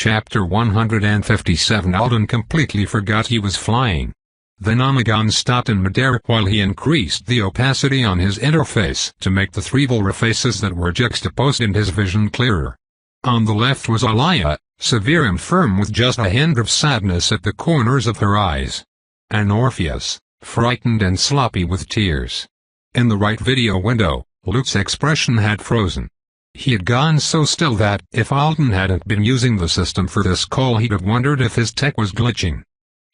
Chapter 157. Alden completely forgot he was flying. The Nomagon stopped in midair while he increased the opacity on his interface to make the three vulva faces that were juxtaposed in his vision clearer. On the left was Alaya, severe and firm with just a hint of sadness at the corners of her eyes. And Orpheus, frightened and sloppy with tears. In the right video window, Luke's expression had frozen. He had gone so still that if Alden hadn't been using the system for this call he'd have wondered if his tech was glitching.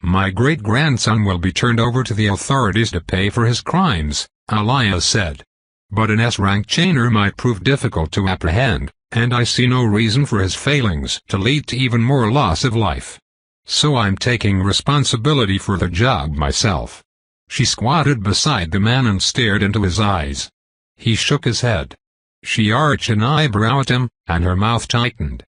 "My great-grandson will be turned over to the authorities to pay for his crimes," Alaya said. "But an S-rank chainer might prove difficult to apprehend, and I see no reason for his failings to lead to even more loss of life. So I'm taking responsibility for the job myself." She squatted beside the man and stared into his eyes. He shook his head. She arched an eyebrow at him, and her mouth tightened.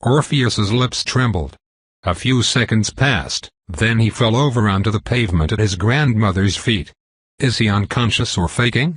Orpheus's lips trembled. A few seconds passed, then he fell over onto the pavement at his grandmother's feet. Is he unconscious or faking?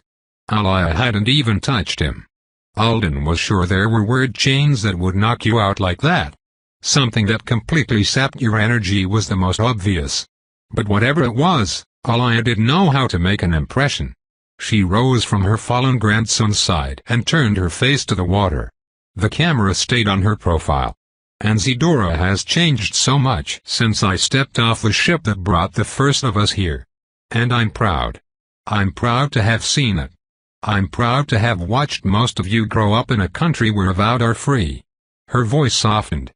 Alaya hadn't even touched him. Alden was sure there were word chains that would knock you out like that. Something that completely sapped your energy was the most obvious. But whatever it was, Alaya didn't know how to make an impression. She rose from her fallen grandson's side and turned her face to the water. The camera stayed on her profile. "Anzidora has changed so much since I stepped off the ship that brought the first of us here. And I'm proud. I'm proud to have seen it. I'm proud to have watched most of you grow up in a country where avowed are free." Her voice softened.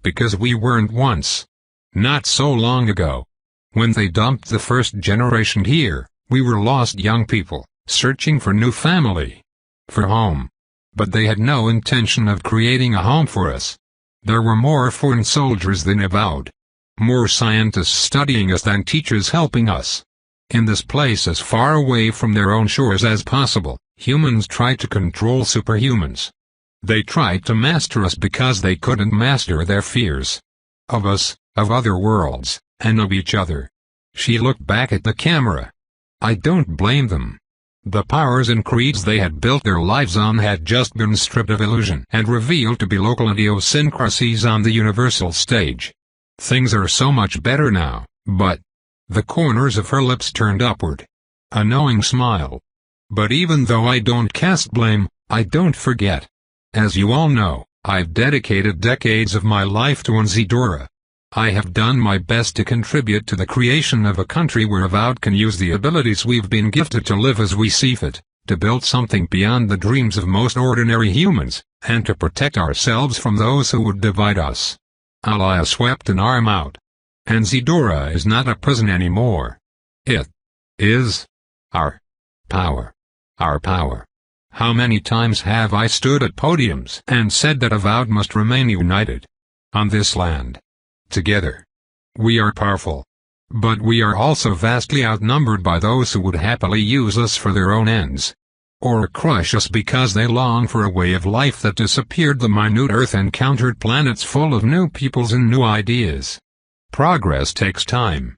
"Because we weren't once. Not so long ago. When they dumped the first generation here, we were lost young people, searching for new family. For home. But they had no intention of creating a home for us. There were more foreign soldiers than avowed. More scientists studying us than teachers helping us. In this place as far away from their own shores as possible, humans tried to control superhumans. They tried to master us because they couldn't master their fears. Of us, of other worlds, and of each other." She looked back at the camera. "I don't blame them. The powers and creeds they had built their lives on had just been stripped of illusion and revealed to be local idiosyncrasies on the universal stage. Things are so much better now, but—" The corners of her lips turned upward. A knowing smile. "But even though I don't cast blame, I don't forget. As you all know, I've dedicated decades of my life to Anzidora. I have done my best to contribute to the creation of a country where avowed can use the abilities we've been gifted to live as we see fit, to build something beyond the dreams of most ordinary humans, and to protect ourselves from those who would divide us." Alaya swept an arm out. "Anzidora is not a prison anymore. It is our power. Our power. How many times have I stood at podiums and said that avowed must remain united? On this land. Together. We are powerful. But we are also vastly outnumbered by those who would happily use us for their own ends. Or crush us because they long for a way of life that disappeared the minute Earth encountered planets full of new peoples and new ideas. Progress takes time.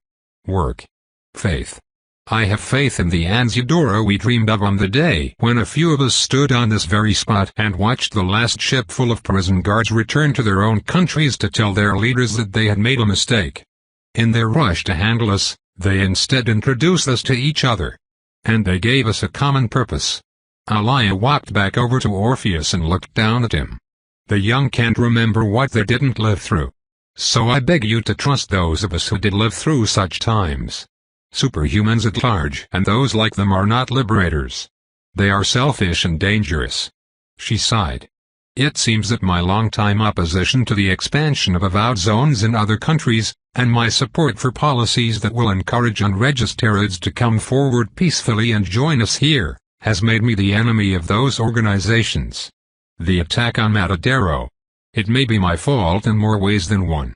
Work. Faith. I have faith in the Anzidora we dreamed of on the day when a few of us stood on this very spot and watched the last ship full of prison guards return to their own countries to tell their leaders that they had made a mistake. In their rush to handle us, they instead introduced us to each other. And they gave us a common purpose." Alaya walked back over to Orpheus and looked down at him. "The young can't remember what they didn't live through. So I beg you to trust those of us who did live through such times. Superhumans at large and those like them are not liberators. They are selfish and dangerous." She sighed. "It seems that my long-time opposition to the expansion of avowed zones in other countries, and my support for policies that will encourage unregistereds to come forward peacefully and join us here, has made me the enemy of those organizations. The attack on Matadero. It may be my fault in more ways than one.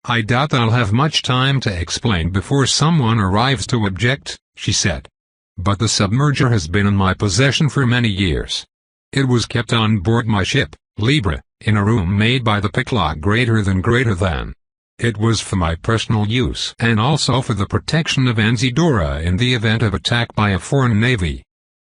I doubt I'll have much time to explain before someone arrives to object," she said. "But the submerger has been in my possession for many years. It was kept on board my ship, Libra, in a room made by the picklock greater than. It was for my personal use and also for the protection of Anzidora in the event of attack by a foreign navy.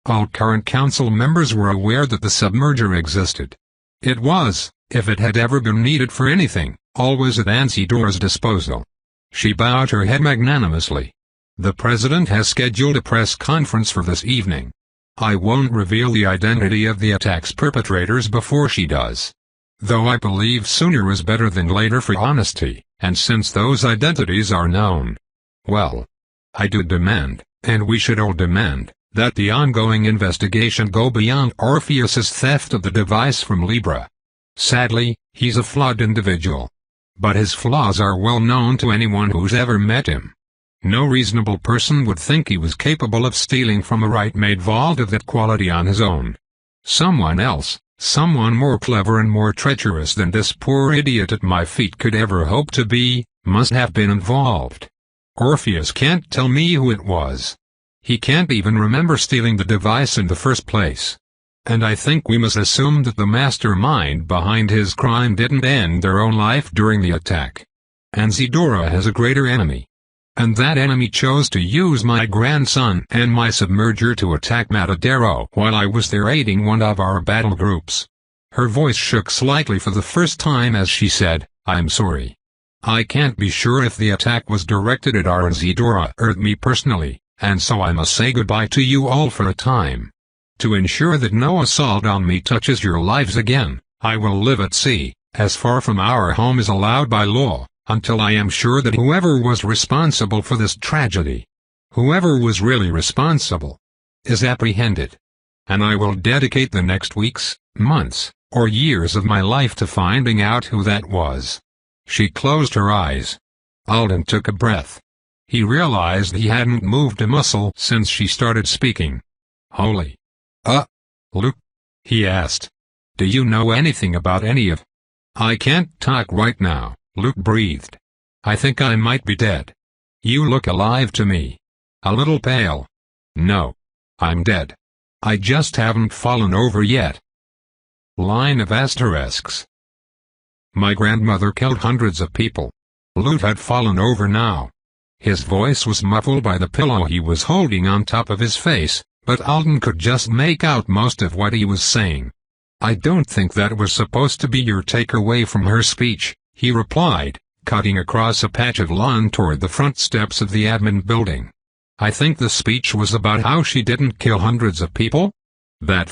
All current council members were aware that the submerger existed. It was, if it had ever been needed for anything, always at Dora's disposal. She bowed her head magnanimously. The president has scheduled a press conference for this evening. I won't reveal the identity of the attack's perpetrators before she does. Though I believe sooner is better than later for honesty, and since those identities are known, well, I do demand, and we should all demand, that the ongoing investigation go beyond Orpheus's theft of the device from Libra. Sadly, he's a flawed individual. But his flaws are well known to anyone who's ever met him. No reasonable person would think he was capable of stealing from a right-made vault of that quality on his own. Someone else, someone more clever and more treacherous than this poor idiot at my feet could ever hope to be, must have been involved. Orpheus can't tell me who it was. He can't even remember stealing the device in the first place. And I think we must assume that the mastermind behind his crime didn't end their own life during the attack. And Dora has a greater enemy. And that enemy chose to use my grandson and my submerger to attack Matadero while I was there aiding one of our battle groups. Her voice shook slightly for the first time as she said, "I'm sorry. I can't be sure if the attack was directed at Dora or me personally, and so I must say goodbye to you all for a time. To ensure that no assault on me touches your lives again, I will live at sea, as far from our home as allowed by law, until I am sure that whoever was responsible for this tragedy, whoever was really responsible, is apprehended. And I will dedicate the next weeks, months, or years of my life to finding out who that was." She closed her eyes. Alden took a breath. He realized he hadn't moved a muscle since she started speaking. "Holy. Luke?" he asked. "Do you know anything about any of—" "I can't talk right now," Luke breathed. "I think I might be dead. You look alive to me. A little pale." "No. I'm dead. I just haven't fallen over yet." Line of asterisks. "My grandmother killed hundreds of people." Luke had fallen over now. His voice was muffled by the pillow he was holding on top of his face, but Alden could just make out most of what he was saying. "I don't think that was supposed to be your takeaway from her speech," he replied, cutting across a patch of lawn toward the front steps of the admin building. "I think the speech was about how she didn't kill hundreds of people? That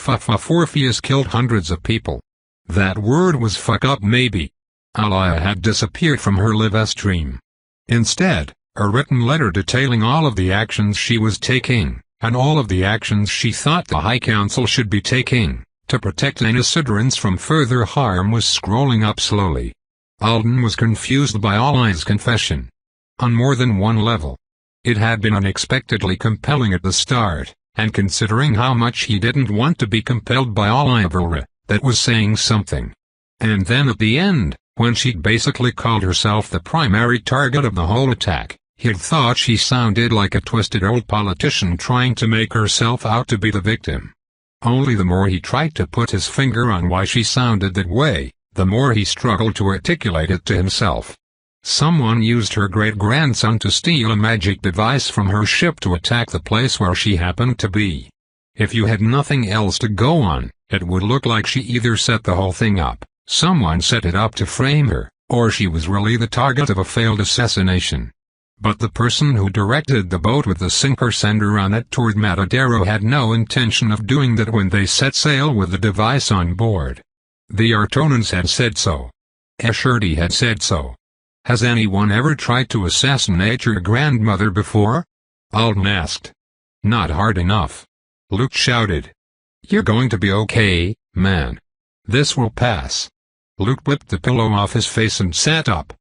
Orpheus killed hundreds of people. That word was fuck up maybe." Alaya had disappeared from her live stream. Instead, a written letter detailing all of the actions she was taking, and all of the actions she thought the High Council should be taking, to protect Anisidorans from further harm was scrolling up slowly. Alden was confused by Alaya's confession. On more than one level. It had been unexpectedly compelling at the start, and considering how much he didn't want to be compelled by Alaya, that was saying something. And then at the end, when she'd basically called herself the primary target of the whole attack, he'd thought she sounded like a twisted old politician trying to make herself out to be the victim. Only the more he tried to put his finger on why she sounded that way, the more he struggled to articulate it to himself. Someone used her great-grandson to steal a magic device from her ship to attack the place where she happened to be. If you had nothing else to go on, it would look like she either set the whole thing up, someone set it up to frame her, or she was really the target of a failed assassination. But the person who directed the boat with the sinker sender on it toward Matadero had no intention of doing that when they set sail with the device on board. The Artonans had said so. Escherty had said so. "Has anyone ever tried to assassinate your grandmother before?" Alden asked. "Not hard enough." Luke shouted. "You're going to be okay, man. This will pass." Luke whipped the pillow off his face and sat up.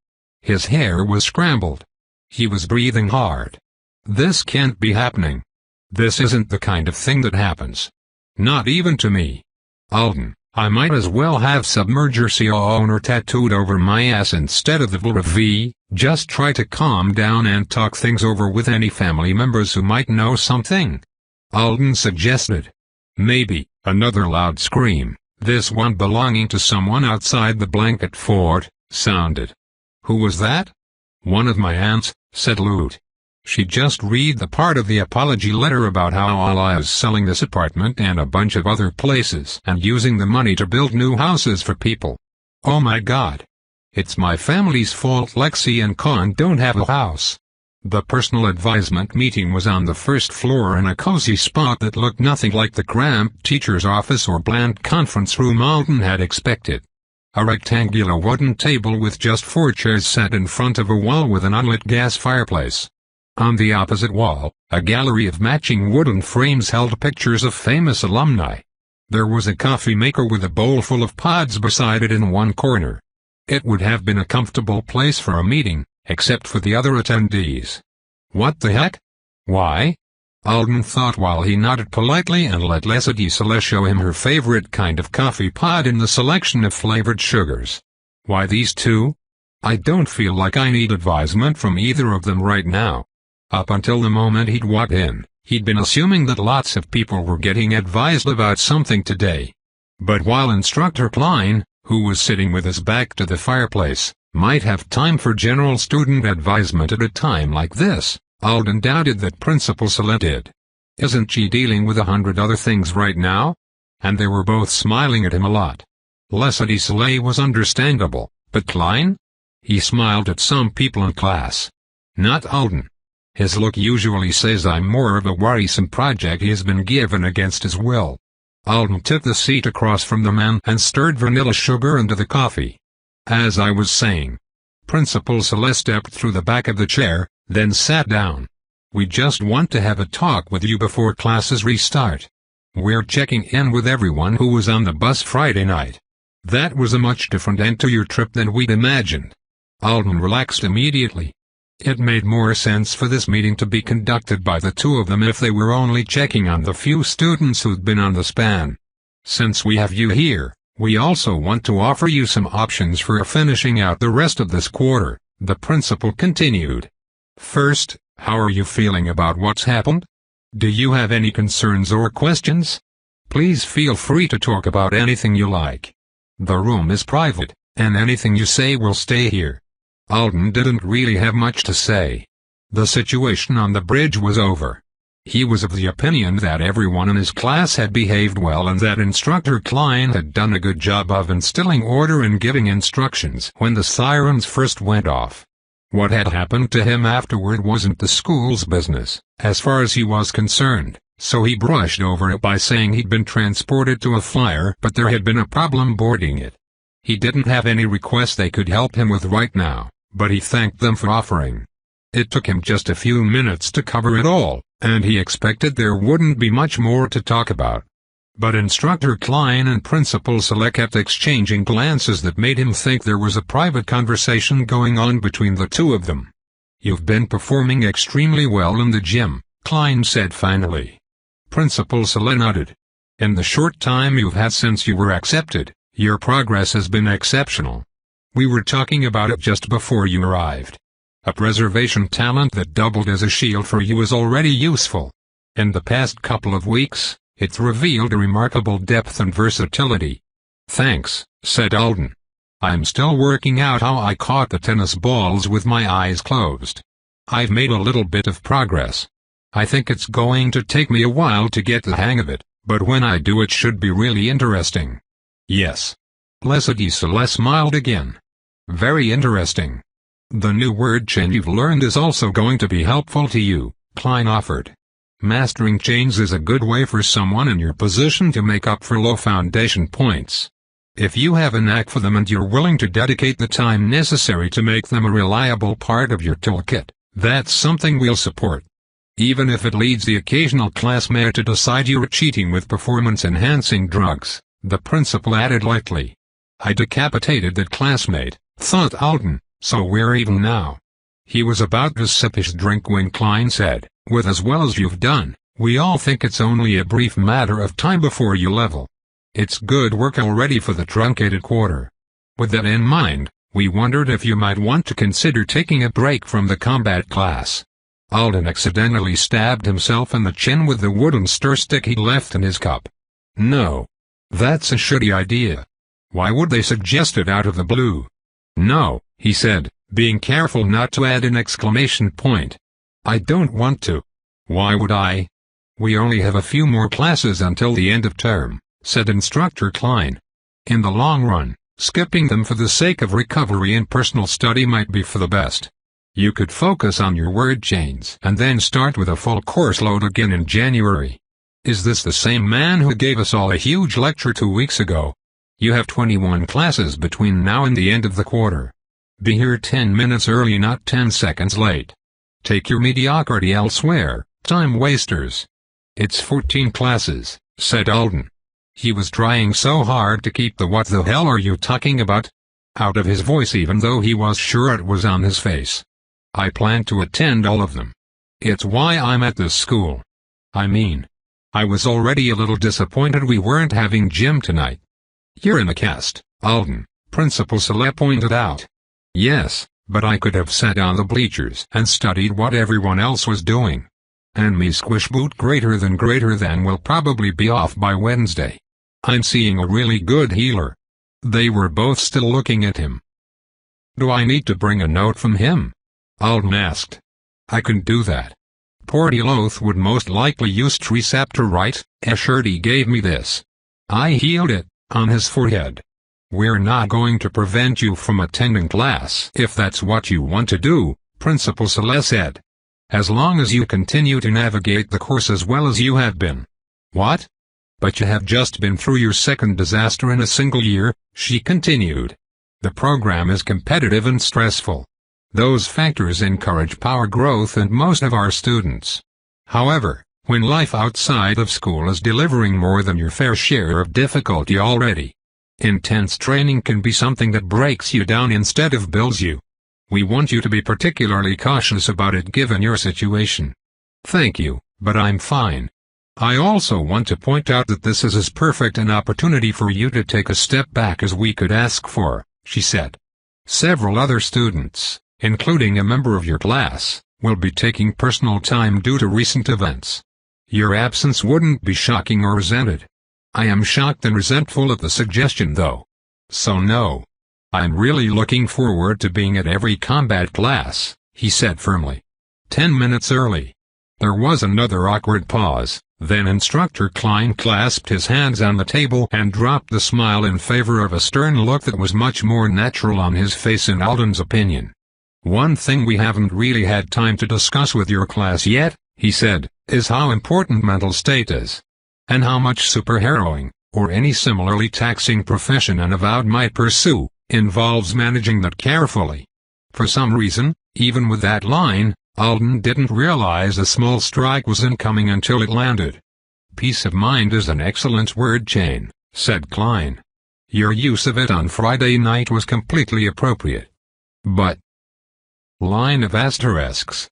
His hair was scrambled. He was breathing hard. "This can't be happening. This isn't the kind of thing that happens. Not even to me. Alden, I might as well have Submerger CO owner tattooed over my ass instead of the V. Just try to calm down and talk things over with any family members who might know something," Alden suggested. Maybe. Another loud scream, this one belonging to someone outside the blanket fort, sounded. "Who was that?" "One of my aunts," said Lute. She'd just read the part of the apology letter about how Allah is selling this apartment and a bunch of other places and using the money to build new houses for people. Oh my God. It's my family's fault Lexi and Khan don't have a house. The personal advisement meeting was on the first floor in a cozy spot that looked nothing like the cramped teacher's office or bland conference room Alden had expected. A rectangular wooden table with just 4 chairs set in front of a wall with an unlit gas fireplace. On the opposite wall, a gallery of matching wooden frames held pictures of famous alumni. There was a coffee maker with a bowl full of pods beside it in one corner. It would have been a comfortable place for a meeting, except for the other attendees. What the heck? Why? Alden thought while he nodded politely and let Celeste show him her favorite kind of coffee pod in the selection of flavored sugars. Why these two? I don't feel like I need advisement from either of them right now. Up until the moment he'd walked in, he'd been assuming that lots of people were getting advised about something today. But while Instructor Klein, who was sitting with his back to the fireplace, might have time for general student advisement at a time like this, Alden doubted that Principal Sleyca did. Isn't she dealing with 100 other things right now? And they were both smiling at him a lot. Sleyca was understandable, but Klein? He smiled at some people in class. Not Alden. His look usually says I'm more of a worrisome project he has been given against his will. Alden took the seat across from the man and stirred vanilla sugar into the coffee. As I was saying. Principal Sleyca stepped through the back of the chair, then sat down. We just want to have a talk with you before classes restart. We're checking in with everyone who was on the bus Friday night. That was a much different end to your trip than we'd imagined. Alden relaxed immediately. It made more sense for this meeting to be conducted by the two of them if they were only checking on the few students who'd been on the span. Since we have you here, we also want to offer you some options for finishing out the rest of this quarter, the principal continued. First, how are you feeling about what's happened? Do you have any concerns or questions? Please feel free to talk about anything you like. The room is private, and anything you say will stay here. Alden didn't really have much to say. The situation on the bridge was over. He was of the opinion that everyone in his class had behaved well and that Instructor Klein had done a good job of instilling order and giving instructions when the sirens first went off. What had happened to him afterward wasn't the school's business, as far as he was concerned, so he brushed over it by saying he'd been transported to a flyer but there had been a problem boarding it. He didn't have any requests they could help him with right now, but he thanked them for offering. It took him just a few minutes to cover it all, and he expected there wouldn't be much more to talk about. But Instructor Klein and Principal Sleyca kept exchanging glances that made him think there was a private conversation going on between the two of them. You've been performing extremely well in the gym, Klein said finally. Principal Sleyca nodded. In the short time you've had since you were accepted, your progress has been exceptional. We were talking about it just before you arrived. A preservation talent that doubled as a shield for you is already useful. In the past couple of weeks, it's revealed a remarkable depth and versatility. Thanks, said Alden. I'm still working out how I caught the tennis balls with my eyes closed. I've made a little bit of progress. I think it's going to take me a while to get the hang of it, but when I do it should be really interesting. Yes. Celeste smiled again. Very interesting. The new word chain you've learned is also going to be helpful to you, Klein offered. Mastering chains is a good way for someone in your position to make up for low foundation points. If you have a knack for them and you're willing to dedicate the time necessary to make them a reliable part of your toolkit, that's something we'll support. Even if it leads the occasional classmate to decide you're cheating with performance-enhancing drugs, the principal added lightly. I decapitated that classmate, thought Alden, so we're even now. He was about to sip his drink when Klein said, with as well as you've done, we all think it's only a brief matter of time before you level. It's good work already for the truncated quarter. With that in mind, we wondered if you might want to consider taking a break from the combat class. Alden accidentally stabbed himself in the chin with the wooden stir stick he'd left in his cup. No. That's a shitty idea. Why would they suggest it out of the blue? No, he said, being careful not to add an exclamation point. I don't want to. Why would I? We only have a few more classes until the end of term, said Instructor Klein. In the long run, skipping them for the sake of recovery and personal study might be for the best. You could focus on your word chains and then start with a full course load again in January. Is this the same man who gave us all a huge lecture 2 weeks ago? You have 21 classes between now and the end of the quarter. Be here 10 minutes early, not 10 seconds late. Take your mediocrity elsewhere, time wasters. It's 14 classes, said Alden. He was trying so hard to keep the "what the hell are you talking about?" out of his voice, even though he was sure it was on his face. I plan to attend all of them. It's why I'm at this school. I mean, I was already a little disappointed we weren't having gym tonight. You're in a cast, Alden, Principal Sleyca pointed out. Yes, but I could have sat on the bleachers and studied what everyone else was doing. And me squish boot greater than will probably be off by Wednesday. I'm seeing a really good healer. They were both still looking at him. Do I need to bring a note from him? Alden asked. I can do that. Porty Loth would most likely use Triceptor, right? Escherty gave me this. I healed it, on his forehead. We're not going to prevent you from attending class if that's what you want to do, Principal Sleyca said. As long as you continue to navigate the course as well as you have been. What? But you have just been through your second disaster in a single year, she continued. The program is competitive and stressful. Those factors encourage power growth in most of our students. However, when life outside of school is delivering more than your fair share of difficulty already, intense training can be something that breaks you down instead of builds you. We want you to be particularly cautious about it given your situation. Thank you, but I'm fine. I also want to point out that this is as perfect an opportunity for you to take a step back as we could ask for, she said. Several other students, including a member of your class, will be taking personal time due to recent events. Your absence wouldn't be shocking or resented. I am shocked and resentful at the suggestion though. So no. I'm really looking forward to being at every combat class, he said firmly. 10 minutes early. There was another awkward pause, then Instructor Klein clasped his hands on the table and dropped the smile in favor of a stern look that was much more natural on his face in Alden's opinion. One thing we haven't really had time to discuss with your class yet, he said, is how important mental state is. And how much superheroing, or any similarly taxing profession an avowed might pursue, involves managing that carefully. For some reason, even with that line, Alden didn't realize a small strike was incoming until it landed. Peace of mind is an excellent word chain, said Klein. Your use of it on Friday night was completely appropriate. But... line of asterisks.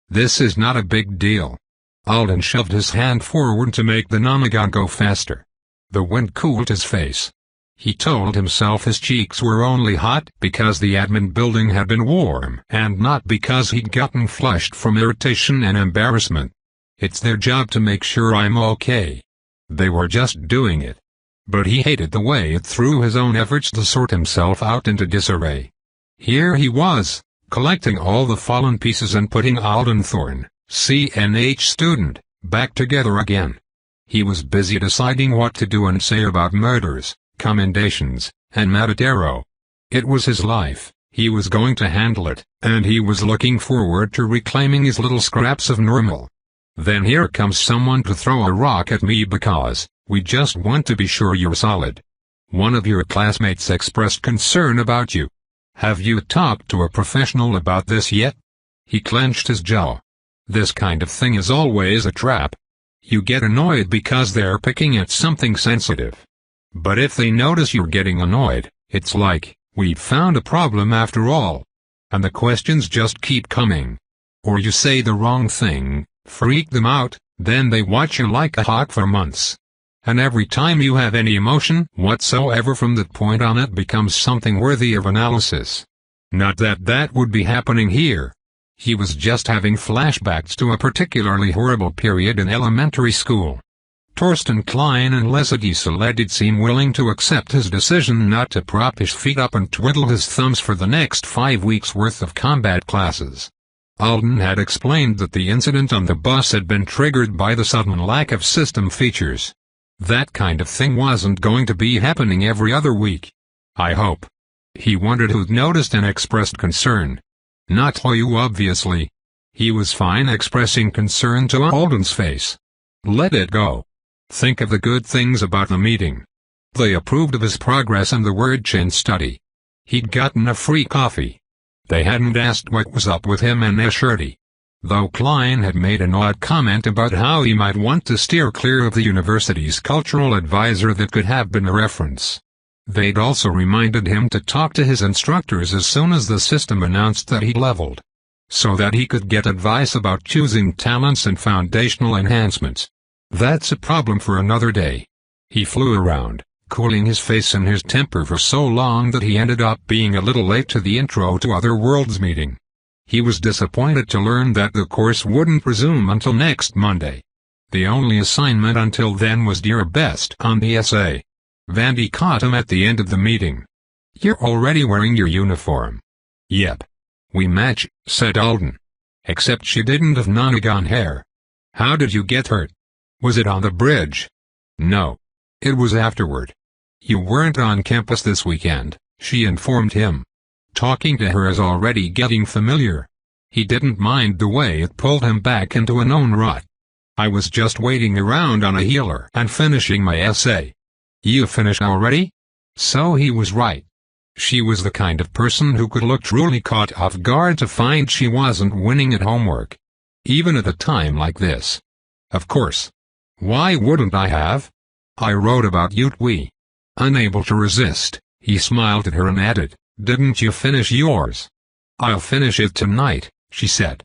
This is not a big deal. Alden shoved his hand forward to make the nonagon go faster. The wind cooled his face. He told himself his cheeks were only hot because the admin building had been warm and not because he'd gotten flushed from irritation and embarrassment. It's their job to make sure I'm okay. They were just doing it. But he hated the way it threw his own efforts to sort himself out into disarray. Here he was, collecting all the fallen pieces and putting Alden Thorne, CNH student, back together again. He was busy deciding what to do and say about murders, commendations, and Matadero. It was his life, he was going to handle it, and he was looking forward to reclaiming his little scraps of normal. Then here comes someone to throw a rock at me because, we just want to be sure you're solid. One of your classmates expressed concern about you. Have you talked to a professional about this yet? He clenched his jaw. This kind of thing is always a trap. You get annoyed because they're picking at something sensitive. But if they notice you're getting annoyed, it's like, we've found a problem after all. And the questions just keep coming. Or you say the wrong thing, freak them out, then they watch you like a hawk for months. And every time you have any emotion whatsoever from that point on, it becomes something worthy of analysis. Not that that would be happening here. He was just having flashbacks to a particularly horrible period in elementary school. Torsten Klein and Leslie Sleyca did seem willing to accept his decision not to prop his feet up and twiddle his thumbs for the next 5 weeks' worth of combat classes. Alden had explained that the incident on the bus had been triggered by the sudden lack of system features. That kind of thing wasn't going to be happening every other week. I hope. He wondered who'd noticed and expressed concern. Not you, obviously. He was fine expressing concern to Alden's face. Let it go. Think of the good things about the meeting. They approved of his progress in the word chain study. He'd gotten a free coffee. They hadn't asked what was up with him and Asherty. Though Klein had made an odd comment about how he might want to steer clear of the university's cultural advisor that could have been a reference. They'd also reminded him to talk to his instructors as soon as the system announced that he'd leveled, so that he could get advice about choosing talents and foundational enhancements. That's a problem for another day. He flew around, cooling his face and his temper for so long that he ended up being a little late to the Intro to Other Worlds meeting. He was disappointed to learn that the course wouldn't resume until next Monday. The only assignment until then was do your best on the essay. Vandy caught him at the end of the meeting. You're already wearing your uniform. Yep. We match, said Alden. Except she didn't have Nonagon hair. How did you get hurt? Was it on the bridge? No. It was afterward. You weren't on campus this weekend, she informed him. Talking to her is already getting familiar. He didn't mind the way it pulled him back into a known rut. I was just waiting around on a healer and finishing my essay. You finished already? So he was right. She was the kind of person who could look truly caught off guard to find she wasn't winning at homework. Even at a time like this. Of course. Why wouldn't I have? I wrote about you. Unable to resist, he smiled at her and added, didn't you finish yours? I'll finish it tonight, she said.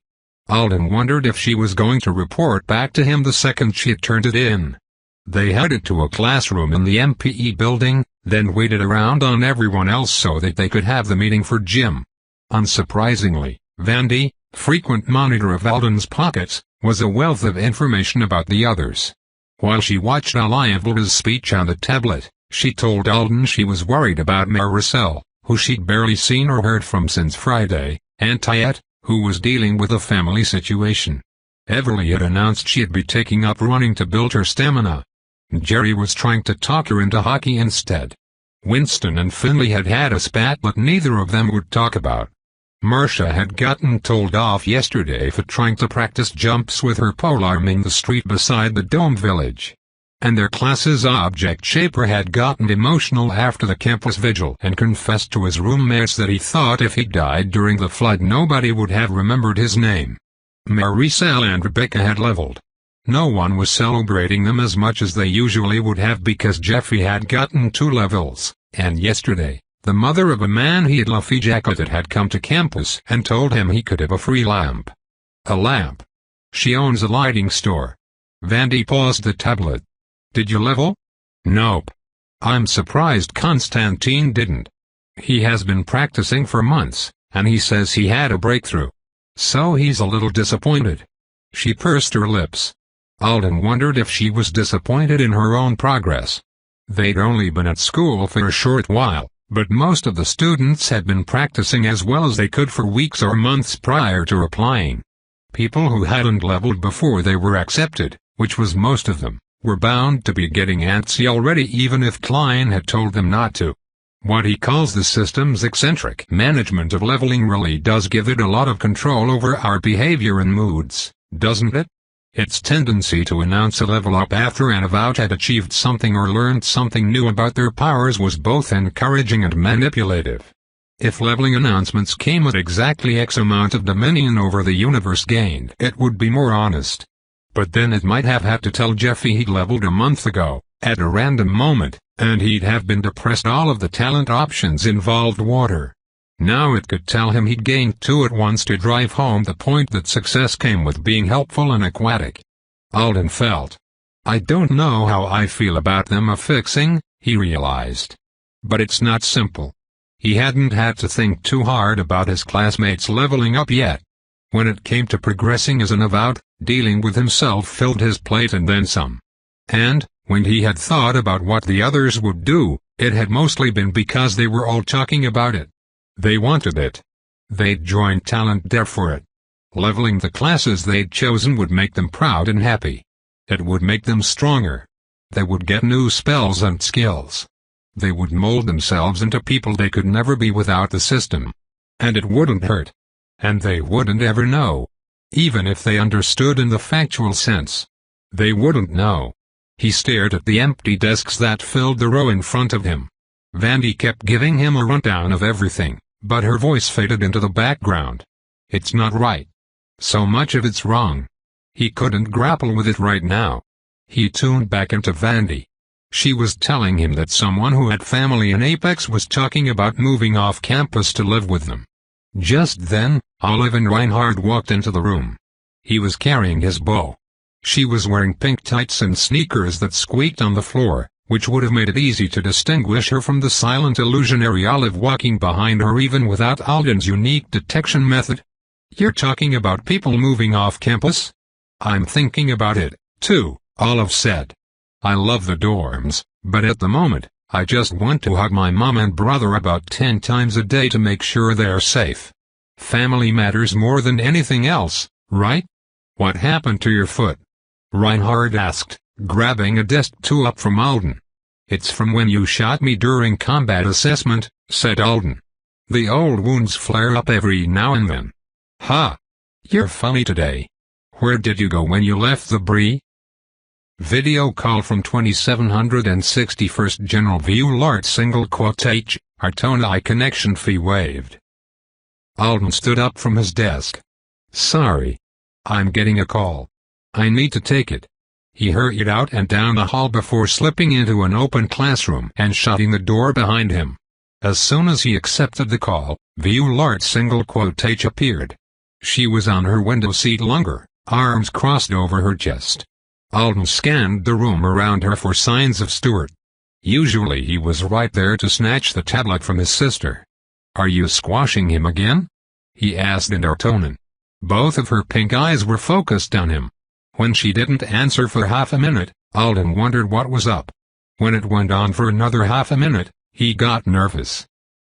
Alden wondered if she was going to report back to him the second she had turned it in. They headed to a classroom in the MPE building, then waited around on everyone else so that they could have the meeting for Jim. Unsurprisingly, Vandy, frequent monitor of Alden's pockets, was a wealth of information about the others. While she watched Aliaval's speech on the tablet, she told Alden she was worried about Maricel, who she'd barely seen or heard from since Friday, and Tayet, who was dealing with a family situation. Everly had announced she'd be taking up running to build her stamina. Jerry was trying to talk her into hockey instead. Winston and Finley had had a spat but neither of them would talk about. Marcia had gotten told off yesterday for trying to practice jumps with her polearming the street beside the Dome Village. And their class's object shaper had gotten emotional after the campus vigil and confessed to his roommates that he thought if he died during the flood nobody would have remembered his name. Maricel and Rebecca had leveled. No one was celebrating them as much as they usually would have because Jeffrey had gotten 2 levels, and yesterday, the mother of a man he had luffy-jacketed had come to campus and told him he could have a free lamp. A lamp. She owns a lighting store. Vandy paused the tablet. Did you level? Nope. I'm surprised Constantine didn't. He has been practicing for months, and he says he had a breakthrough. So he's a little disappointed. She pursed her lips. Alden wondered if she was disappointed in her own progress. They'd only been at school for a short while, but most of the students had been practicing as well as they could for weeks or months prior to applying. People who hadn't leveled before they were accepted, which was most of them, were bound to be getting antsy already even if Klein had told them not to. What he calls the system's eccentric management of leveling really does give it a lot of control over our behavior and moods, doesn't it? Its tendency to announce a level up after an eval had achieved something or learned something new about their powers was both encouraging and manipulative. If leveling announcements came at exactly X amount of dominion over the universe gained, it would be more honest. But then it might have had to tell Jeffy he'd leveled a month ago, at a random moment, and he'd have been depressed all of the talent options involved water. Now it could tell him he'd gained 2 at once to drive home the point that success came with being helpful and aquatic. Alden felt. I don't know how I feel about them affixing, he realized. But it's not simple. He hadn't had to think too hard about his classmates leveling up yet. When it came to progressing as an eval, dealing with himself filled his plate and then some. And, when he had thought about what the others would do, it had mostly been because they were all talking about it. They wanted it. They'd joined Talent Dev for it. Leveling the classes they'd chosen would make them proud and happy. It would make them stronger. They would get new spells and skills. They would mold themselves into people they could never be without the system. And it wouldn't hurt. And they wouldn't ever know. Even if they understood in the factual sense. They wouldn't know. He stared at the empty desks that filled the row in front of him. Vandy kept giving him a rundown of everything, but her voice faded into the background. It's not right. So much of it's wrong. He couldn't grapple with it right now. He tuned back into Vandy. She was telling him that someone who had family in Apex was talking about moving off campus to live with them. Just then, Olive and Reinhard walked into the room. He was carrying his bow. She was wearing pink tights and sneakers that squeaked on the floor, which would have made it easy to distinguish her from the silent illusionary Olive walking behind her even without Alden's unique detection method. "You're talking about people moving off campus?" "I'm thinking about it, too," Olive said. "I love the dorms, but at the moment, I just want to hug my mom and brother about 10 times a day to make sure they're safe. Family matters more than anything else, right?" "What happened to your foot?" Reinhard asked, grabbing a desk tool up from Alden. "It's from when you shot me during combat assessment," said Alden. "The old wounds flare up every now and then." "Ha! You're funny today. Where did you go when you left the Bree?" Video call from 2761st General View Lart single quote H, Artona connection fee waived. Alden stood up from his desk. "Sorry. I'm getting a call. I need to take it." He hurried out and down the hall before slipping into an open classroom and shutting the door behind him. As soon as he accepted the call, View Lart single quote H appeared. She was on her window seat longer, arms crossed over her chest. Alden scanned the room around her for signs of Stuart. Usually he was right there to snatch the tablet from his sister. "Are you squashing him again?" he asked in Artonan. Both of her pink eyes were focused on him. When she didn't answer for half a minute, Alden wondered what was up. When it went on for another half a minute, he got nervous.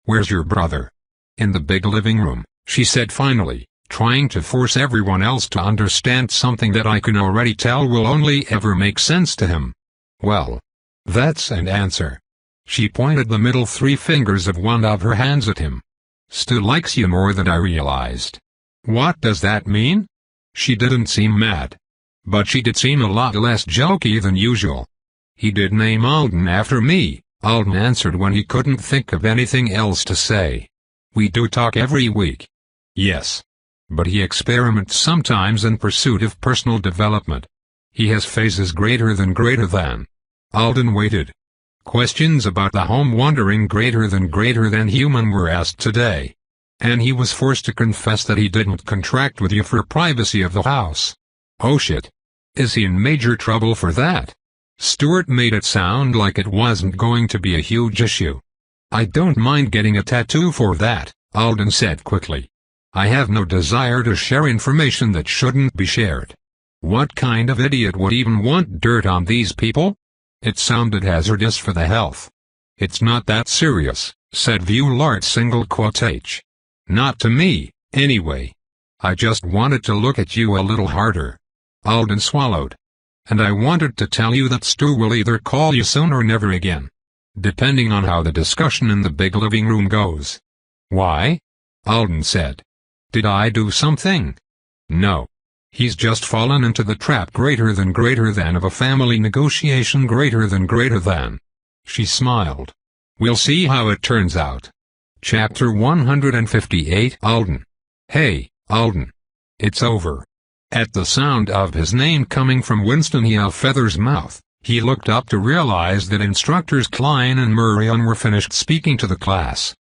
"Where's your brother?" "In the big living room," she said finally, trying to force everyone else to understand something that I can already tell will only ever make sense to him. "Well, that's an answer." She pointed the middle 3 fingers of one of her hands at him. "Stu likes you more than I realized." "What does that mean?" She didn't seem mad. But she did seem a lot less jokey than usual. "He did name Alden after me," Alden answered when he couldn't think of anything else to say. "We do talk every week." "Yes. But he experiments sometimes in pursuit of personal development. He has phases greater than." Alden waited. Questions about the home wandering greater than human were asked today. And he was forced to confess that he didn't contract with you for privacy of the house. "Oh shit. Is he in major trouble for that?" Stuart made it sound like it wasn't going to be a huge issue. "I don't mind getting a tattoo for that," Alden said quickly. "I have no desire to share information that shouldn't be shared. What kind of idiot would even want dirt on these people?" It sounded hazardous for the health. "It's not that serious," said View Lart single quote H. "Not to me, anyway. I just wanted to look at you a little harder." Alden swallowed. "And I wanted to tell you that Stu will either call you soon or never again. Depending on how the discussion in the big living room goes." "Why?" Alden said. "Did I do something?" "No. He's just fallen into the trap greater than of a family negotiation greater than. She smiled. "We'll see how it turns out." Chapter 158 Alden. "Hey, Alden. It's over." At the sound of his name coming from Winston Feather's mouth, he looked up to realize that instructors Klein and Murion were finished speaking to the class.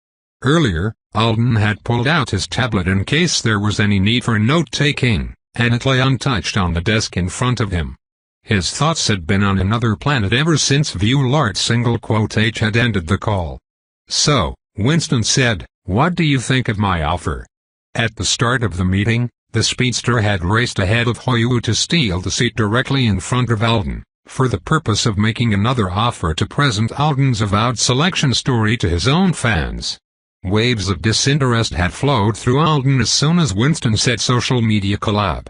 Earlier, Alden had pulled out his tablet in case there was any need for note-taking, and it lay untouched on the desk in front of him. His thoughts had been on another planet ever since View Lart single quote H had ended the call. "So," Winston said, "what do you think of my offer?" At the start of the meeting, the speedster had raced ahead of Hoyu to steal the seat directly in front of Alden, for the purpose of making another offer to present Alden's avowed selection story to his own fans. Waves of disinterest had flowed through Alden as soon as Winston said social media collab.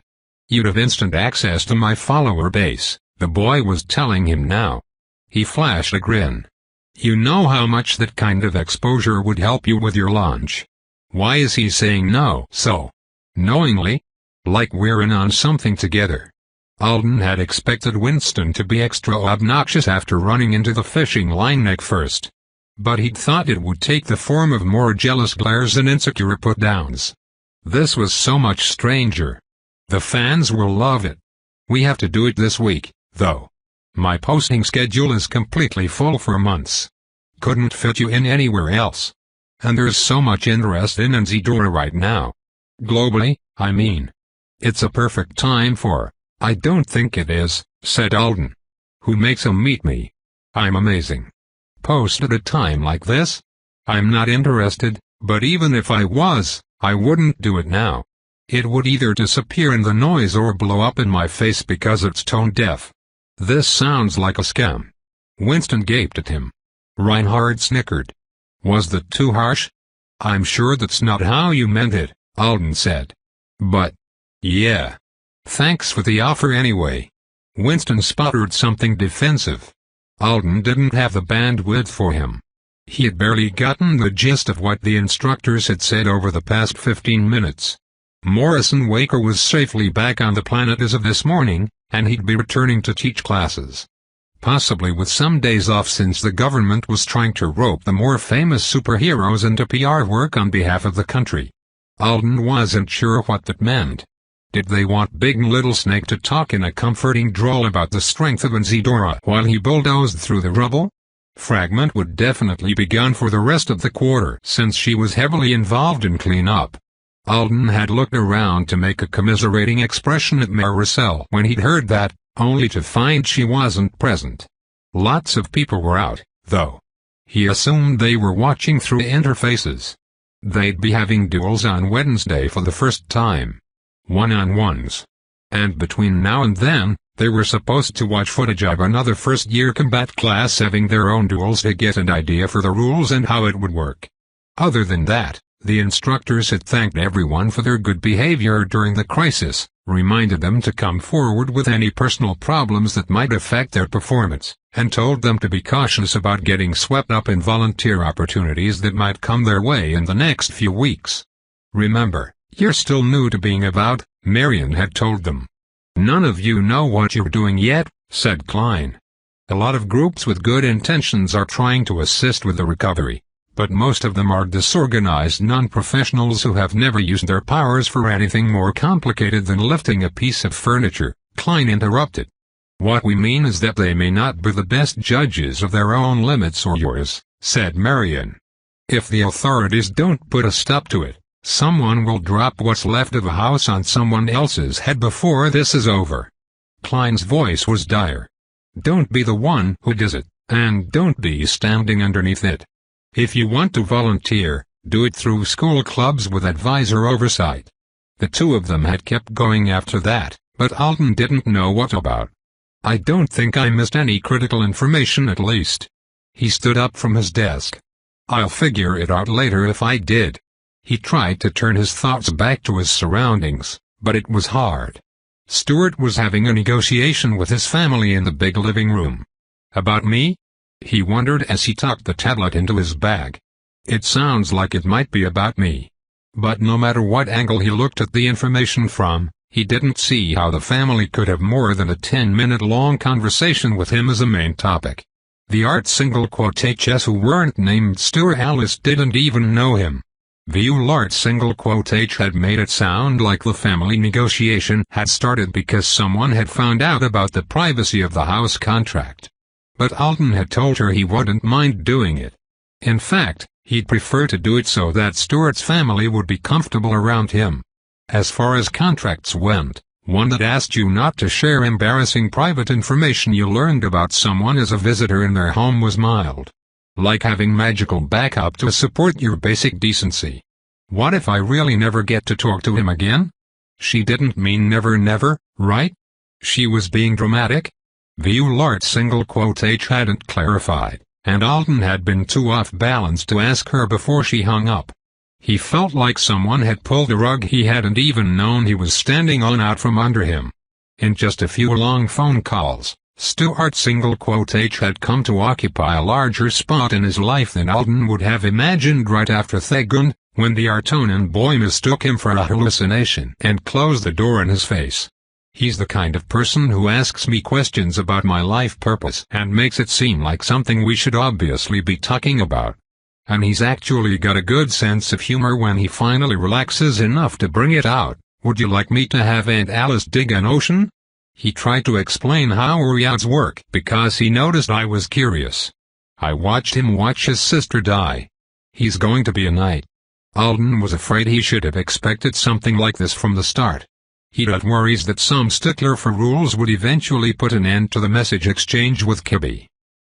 "You'd have instant access to my follower base," the boy was telling him now. He flashed a grin. "You know how much that kind of exposure would help you with your launch." Why is he saying no so knowingly? Like we're in on something together. Alden had expected Winston to be extra obnoxious after running into the fishing line neck first. But he'd thought it would take the form of more jealous glares and insecure put-downs. This was so much stranger. The fans will love it. "We have to do it this week, though. My posting schedule is completely full for months. Couldn't fit you in anywhere else. And there's so much interest in Zedora right now. Globally, I mean. It's a perfect time for—" "I don't think it is," said Alden. "Who makes 'em meet me? I'm amazing. Post at a time like this? I'm not interested, but even if I was, I wouldn't do it now. It would either disappear in the noise or blow up in my face because it's tone deaf. This sounds like a scam." Winston gaped at him. Reinhard snickered. "Was that too harsh?" "I'm sure that's not how you meant it," Alden said. "But, yeah. Thanks for the offer anyway." Winston sputtered something defensive. Alden didn't have the bandwidth for him. He had barely gotten the gist of what the instructors had said over the past 15 minutes. Morrison Waker was safely back on the planet as of this morning, and he'd be returning to teach classes. Possibly with some days off since the government was trying to rope the more famous superheroes into PR work on behalf of the country. Alden wasn't sure what that meant. Did they want Big Little Snake to talk in a comforting drawl about the strength of Zedora while he bulldozed through the rubble? Fragment would definitely be gone for the rest of the quarter since she was heavily involved in cleanup. Alden had looked around to make a commiserating expression at Maricel when he'd heard that, only to find she wasn't present. Lots of people were out, though. He assumed they were watching through interfaces. They'd be having duels on Wednesday for the first time. One-on-ones. And between now and then, they were supposed to watch footage of another first-year combat class having their own duels to get an idea for the rules and how it would work. Other than that, the instructors had thanked everyone for their good behavior during the crisis, reminded them to come forward with any personal problems that might affect their performance, and told them to be cautious about getting swept up in volunteer opportunities that might come their way in the next few weeks. "Remember, you're still new to being about," Marion had told them. "None of you know what you're doing yet," said Klein. "A lot of groups with good intentions are trying to assist with the recovery, but most of them are disorganized non-professionals who have never used their powers for anything more complicated than lifting a piece of furniture," Klein interrupted. "What we mean is that they may not be the best judges of their own limits or yours," said Marion. "If the authorities don't put a stop to it, someone will drop what's left of a house on someone else's head before this is over." Klein's voice was dire. "Don't be the one who does it, and don't be standing underneath it. If you want to volunteer, do it through school clubs with advisor oversight." The two of them had kept going after that, but Alden didn't know what about. "I don't think I missed any critical information at least." He stood up from his desk. "I'll figure it out later if I did." He tried to turn his thoughts back to his surroundings, but it was hard. Stuart was having a negotiation with his family in the big living room. "About me?" he wondered as he tucked the tablet into his bag. "It sounds like it might be about me." But no matter what angle he looked at the information from, he didn't see how the family could have more than a 10-minute-long conversation with him as a main topic. The art single quotations who weren't named Stuart Alice didn't even know him. Viewlart single quotation had made it sound like the family negotiation had started because someone had found out about the privacy of the house contract. But Alden had told her he wouldn't mind doing it. In fact, he'd prefer to do it so that Stuart's family would be comfortable around him. As far as contracts went, one that asked you not to share embarrassing private information you learned about someone as a visitor in their home was mild. Like having magical backup to support your basic decency. What if I really never get to talk to him again? She didn't mean never, right? She was being dramatic? Viewlart single quotation hadn't clarified, and Alden had been too off-balance to ask her before she hung up. He felt like someone had pulled a rug he hadn't even known he was standing on out from under him. In just a few long phone calls, Stuart H had come to occupy a larger spot in his life than Alden would have imagined right after Thegund, when the Artonan boy mistook him for a hallucination and closed the door in his face. He's the kind of person who asks me questions about my life purpose and makes it seem like something we should obviously be talking about. And he's actually got a good sense of humor when he finally relaxes enough to bring it out. Would you like me to have Aunt Alice dig an ocean? He tried to explain how Uriads work because he noticed I was curious. I watched him watch his sister die. He's going to be a knight. Alden was afraid he should have expected something like this from the start. He'd had worries that some stickler for rules would eventually put an end to the message exchange with Kibby.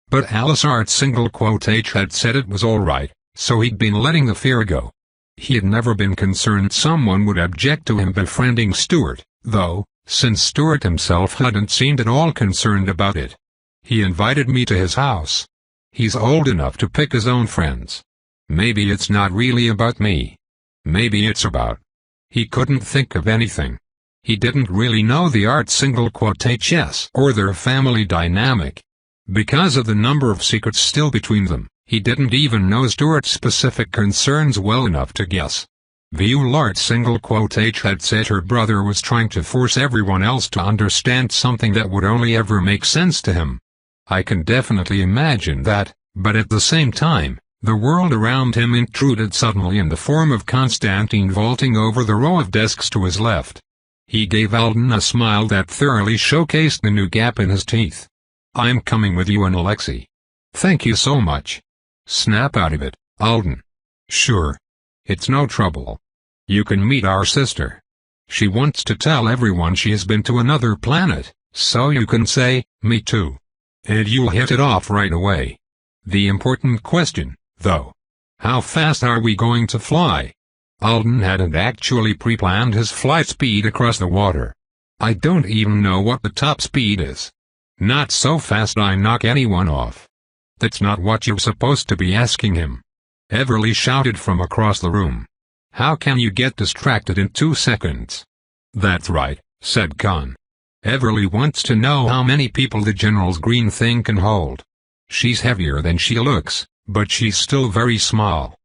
But Alice H had said it was alright, so he'd been letting the fear go. He had never been concerned someone would object to him befriending Stuart, though, since Stuart himself hadn't seemed at all concerned about it. He invited me to his house. He's old enough to pick his own friends. Maybe it's not really about me. Maybe it's about... He couldn't think of anything. He didn't really know the H or their family dynamic. Because of the number of secrets still between them, he didn't even know Stuart's specific concerns well enough to guess. Violart had said her brother was trying to force everyone else to understand something that would only ever make sense to him. I can definitely imagine that, but at the same time, the world around him intruded suddenly in the form of Constantine vaulting over the row of desks to his left. He gave Alden a smile that thoroughly showcased the new gap in his teeth. I'm coming with you and Alexei. Thank you so much. Snap out of it, Alden. Sure. It's no trouble. You can meet our sister. She wants to tell everyone she has been to another planet, so you can say, me too. And you'll hit it off right away. The important question, though. How fast are we going to fly? Alden hadn't actually pre-planned his flight speed across the water. I don't even know what the top speed is. Not so fast I knock anyone off. That's not what you're supposed to be asking him. Everly shouted from across the room. How can you get distracted in 2 seconds? That's right, said Khan. Everly wants to know how many people the General's green thing can hold. She's heavier than she looks, but she's still very small.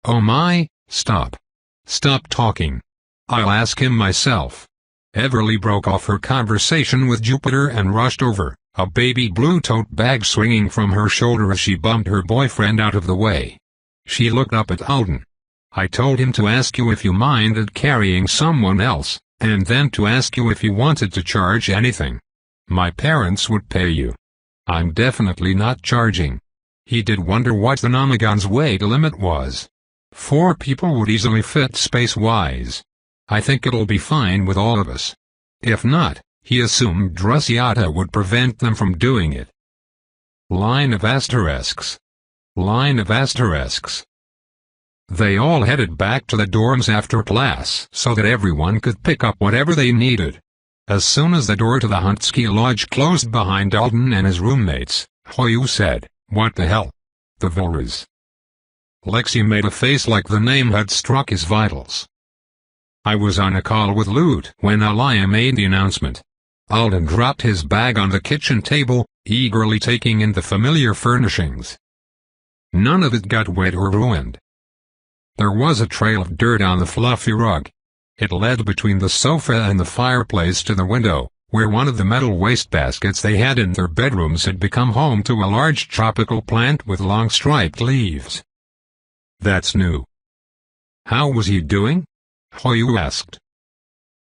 Oh my, stop. Stop talking. I'll ask him myself. Everly broke off her conversation with Jupiter and rushed over, a baby blue tote bag swinging from her shoulder as she bumped her boyfriend out of the way. She looked up at Alden. I told him to ask you if you minded carrying someone else, and then to ask you if you wanted to charge anything. My parents would pay you. I'm definitely not charging. He did wonder what the Nomagon's weight limit was. 4 people would easily fit space-wise. I think it'll be fine with all of us. If not, he assumed Drusiata would prevent them from doing it. Line of asterisks. Line of asterisks. They all headed back to the dorms after class so that everyone could pick up whatever they needed. As soon as the door to the Huntski Lodge closed behind Alden and his roommates, Hoyu said, "What the hell? The Volras." Lexi made a face like the name had struck his vitals. I was on a call with Loot when Alaya made the announcement. Alden dropped his bag on the kitchen table, eagerly taking in the familiar furnishings. None of it got wet or ruined. There was a trail of dirt on the fluffy rug. It led between the sofa and the fireplace to the window, where one of the metal wastebaskets they had in their bedrooms had become home to a large tropical plant with long striped leaves. That's new. How was he doing? Hoyu asked.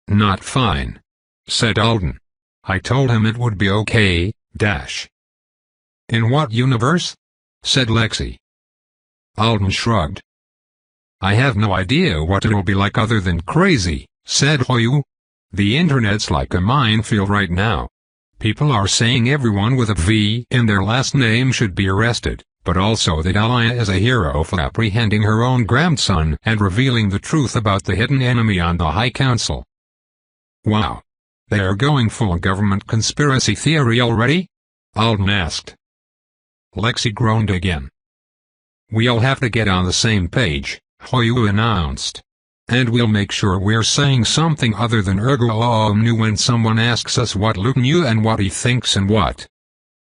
Not fine, said Alden. I told him it would be okay, dash. In what universe? Said Lexi. Alden shrugged. I have no idea what it'll be like other than crazy, said Hoyu. The internet's like a minefield right now. People are saying everyone with a V in their last name should be arrested, but also that Alaya is a hero for apprehending her own grandson and revealing the truth about the hidden enemy on the High Council. Wow. They are going full government conspiracy theory already? Alden asked. Lexi groaned again. "We'll have to get on the same page," Hoyu announced. "And we'll make sure we're saying something other than ergo when someone asks us what Luke knew and what he thinks and what."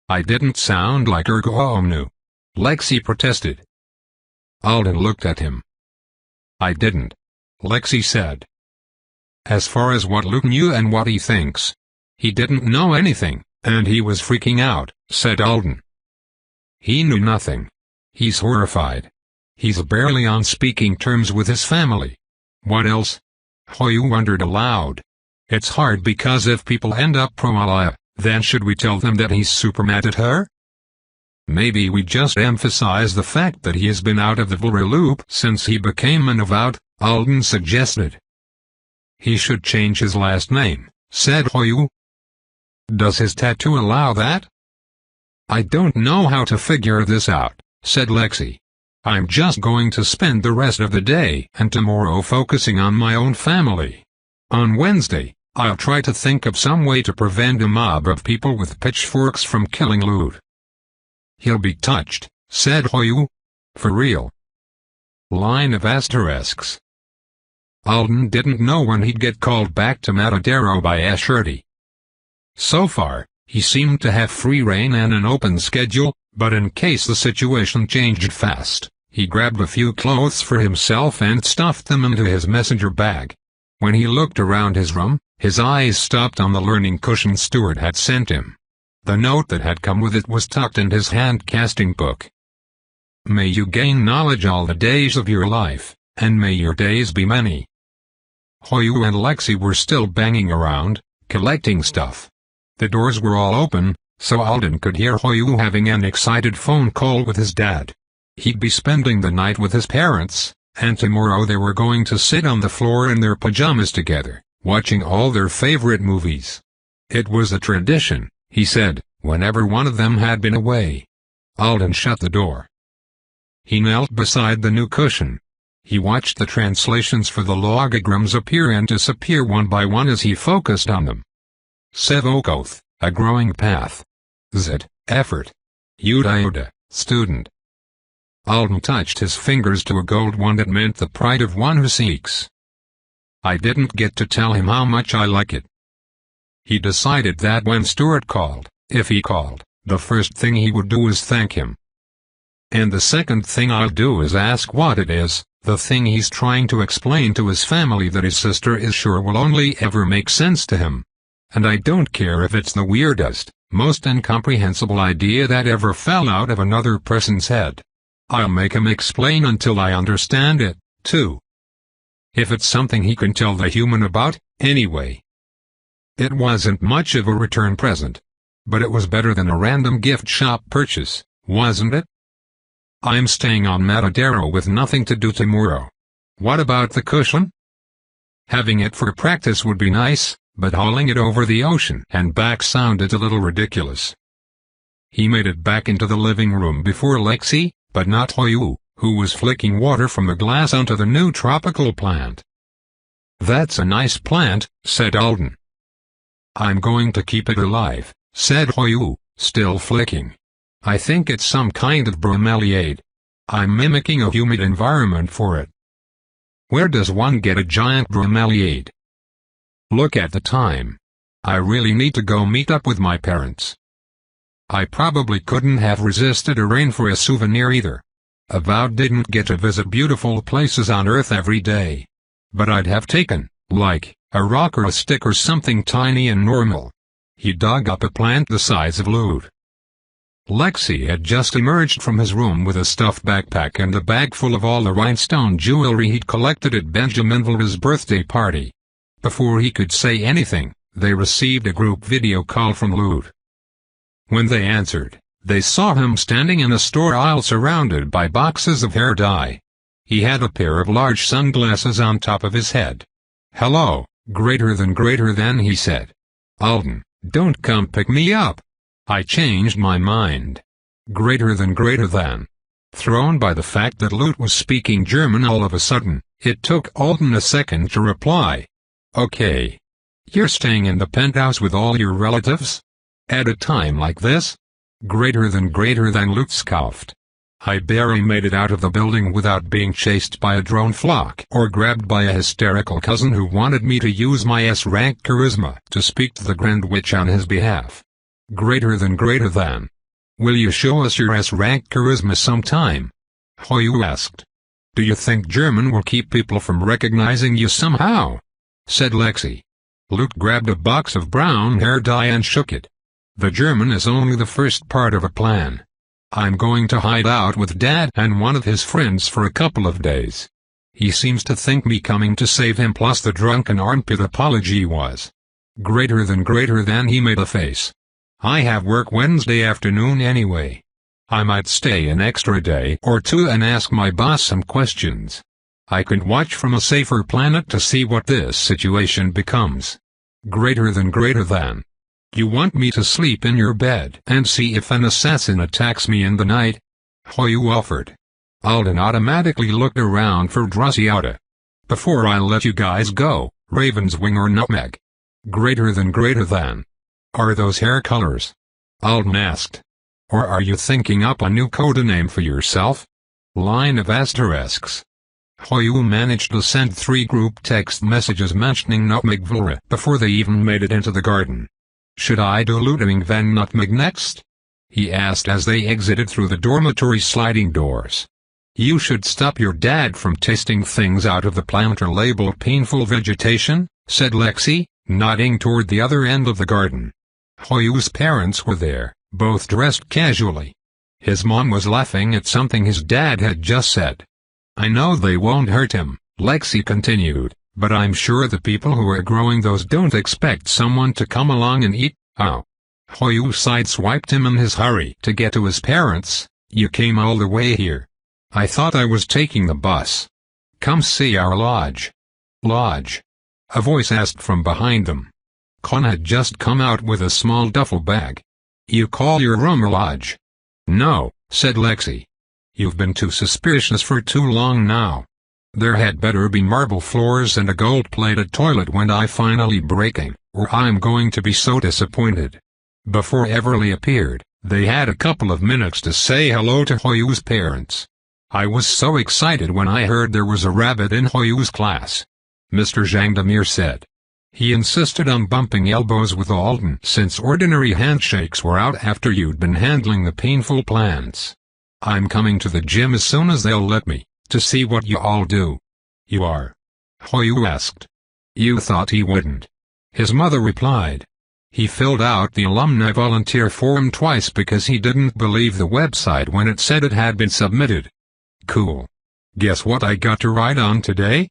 "I didn't sound like ergo," Lexi protested. Alden looked at him. "I didn't," Lexi said. "As far as what Luke knew and what he thinks, he didn't know anything, and he was freaking out," said Alden. "He knew nothing. He's horrified. He's barely on speaking terms with his family." "What else?" Hoyu wondered aloud. "It's hard because if people end up pro-Aliyah, then should we tell them that he's super mad at her? Maybe we just emphasize the fact that he has been out of the Vulra loop since he became an avowed," Alden suggested. "He should change his last name," said Hoyu. "Does his tattoo allow that?" "I don't know how to figure this out," said Lexi. "I'm just going to spend the rest of the day and tomorrow focusing on my own family. On Wednesday, I'll try to think of some way to prevent a mob of people with pitchforks from killing Lute." "He'll be touched," said Hoyu. "For real." Line of asterisks. Alden didn't know when he'd get called back to Matadero by Asherty. So far, he seemed to have free rein and an open schedule, but in case the situation changed fast, he grabbed a few clothes for himself and stuffed them into his messenger bag. When he looked around his room, his eyes stopped on the learning cushion Stuart had sent him. The note that had come with it was tucked in his hand-casting book. "May you gain knowledge all the days of your life, and may your days be many." Hoyu and Lexi were still banging around, collecting stuff. The doors were all open, so Alden could hear Hoyu having an excited phone call with his dad. He'd be spending the night with his parents, and tomorrow they were going to sit on the floor in their pajamas together, watching all their favorite movies. It was a tradition, he said, whenever one of them had been away. Alden shut the door. He knelt beside the new cushion. He watched the translations for the logograms appear and disappear one by one as he focused on them. Sevokoth, a growing path. Zit, effort. Yuda, student. Alden touched his fingers to a gold one that meant the pride of one who seeks. I didn't get to tell him how much I like it. He decided that when Stuart called, if he called, the first thing he would do was thank him. And the second thing I'll do is ask what it is, the thing he's trying to explain to his family that his sister is sure will only ever make sense to him. And I don't care if it's the weirdest, most incomprehensible idea that ever fell out of another person's head. I'll make him explain until I understand it, too. If it's something he can tell the human about, anyway. It wasn't much of a return present. But it was better than a random gift shop purchase, wasn't it? I'm staying on Matadero with nothing to do tomorrow. What about the cushion? Having it for practice would be nice, but hauling it over the ocean and back sounded a little ridiculous. He made it back into the living room before Lexi, but not Hoyu, who was flicking water from the glass onto the new tropical plant. That's a nice plant, said Alden. I'm going to keep it alive, said Hoyu, still flicking. I think it's some kind of bromeliad. I'm mimicking a humid environment for it. Where does one get a giant bromeliad? Look at the time. I really need to go meet up with my parents. I probably couldn't have resisted a rain for a souvenir either. Avowed didn't get to visit beautiful places on Earth every day. But I'd have taken, like, a rock or a stick or something tiny and normal. He dug up a plant the size of Lute. Lexi had just emerged from his room with a stuffed backpack and a bag full of all the rhinestone jewelry he'd collected at Benjamin Vulra's birthday party. Before he could say anything, they received a group video call from Lute. When they answered, they saw him standing in a store aisle surrounded by boxes of hair dye. He had a pair of large sunglasses on top of his head. Hello, greater than, he said. Alden, don't come pick me up. I changed my mind. Greater than. Thrown by the fact that Lute was speaking German all of a sudden, it took Alden a second to reply. Okay. You're staying in the penthouse with all your relatives? At a time like this? Greater than Luke scoffed. I barely made it out of the building without being chased by a drone flock or grabbed by a hysterical cousin who wanted me to use my S-rank charisma to speak to the Grand Witch on his behalf. Greater than. Will you show us your S-rank charisma sometime? Hoyu asked. Do you think German will keep people from recognizing you somehow? Said Lexi. Luke grabbed a box of brown hair dye and shook it. The German is only the first part of a plan. I'm going to hide out with Dad and one of his friends for a couple of days. He seems to think me coming to save him plus the drunken armpit apology was. Greater than he made a face. I have work Wednesday afternoon anyway. I might stay an extra day or two and ask my boss some questions. I could watch from a safer planet to see what this situation becomes. Greater than. You want me to sleep in your bed and see if an assassin attacks me in the night? Hoyu offered. Alden automatically looked around for Draciata. Before I let you guys go, Raven's Wing or Nutmeg? Greater than. Are those hair colors? Alden asked. Or are you thinking up a new codename for yourself? Line of asterisks. Hoyu managed to send 3 group text messages mentioning Nutmeg Vlra before they even made it into the garden. Should I do Ludwig van Nutmeg next? He asked as they exited through the dormitory sliding doors. You should stop your dad from tasting things out of the planter labeled painful vegetation, said Lexi, nodding toward the other end of the garden. Hoyu's parents were there, both dressed casually. His mom was laughing at something his dad had just said. I know they won't hurt him, Lexi continued, but I'm sure the people who are growing those don't expect someone to come along and eat. Oh. Hoyu sideswiped him in his hurry to get to his parents. You came all the way here. I thought I was taking the bus. Come see our lodge. Lodge? A voice asked from behind them. Con had just come out with a small duffel bag. You call your room a lodge? No, said Lexi. You've been too suspicious for too long now. There had better be marble floors and a gold-plated toilet when I finally break in, or I'm going to be so disappointed. Before Everly appeared, they had a couple of minutes to say hello to Hoyu's parents. I was so excited when I heard there was a rabbit in Hoyu's class. Mr. Zhangdamir said. He insisted on bumping elbows with Alden since ordinary handshakes were out after you'd been handling the painful plants. I'm coming to the gym as soon as they'll let me, to see what you all do. You are? Hoyu asked. You thought he wouldn't. His mother replied. He filled out the alumni volunteer form twice because he didn't believe the website when it said it had been submitted. Cool. Guess what I got to ride on today?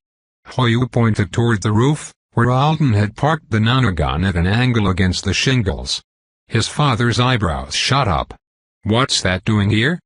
Hoyu pointed toward the roof, where Alden had parked the Nanagon at an angle against the shingles. His father's eyebrows shot up. What's that doing here?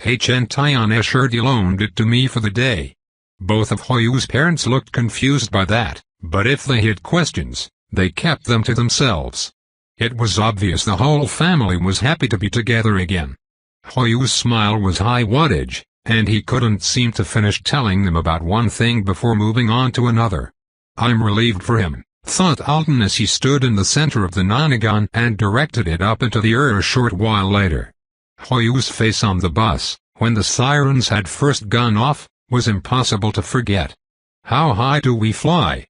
HN Tyon Escherty loaned it to me for the day. Both of Hoyu's parents looked confused by that, but if they had questions, they kept them to themselves. It was obvious the whole family was happy to be together again. Hoyu's smile was high wattage, and he couldn't seem to finish telling them about one thing before moving on to another. I'm relieved for him, thought Alden as he stood in the center of the Nonagon and directed it up into the air a short while later. Hoyu's face on the bus, when the sirens had first gone off, was impossible to forget. How high do we fly?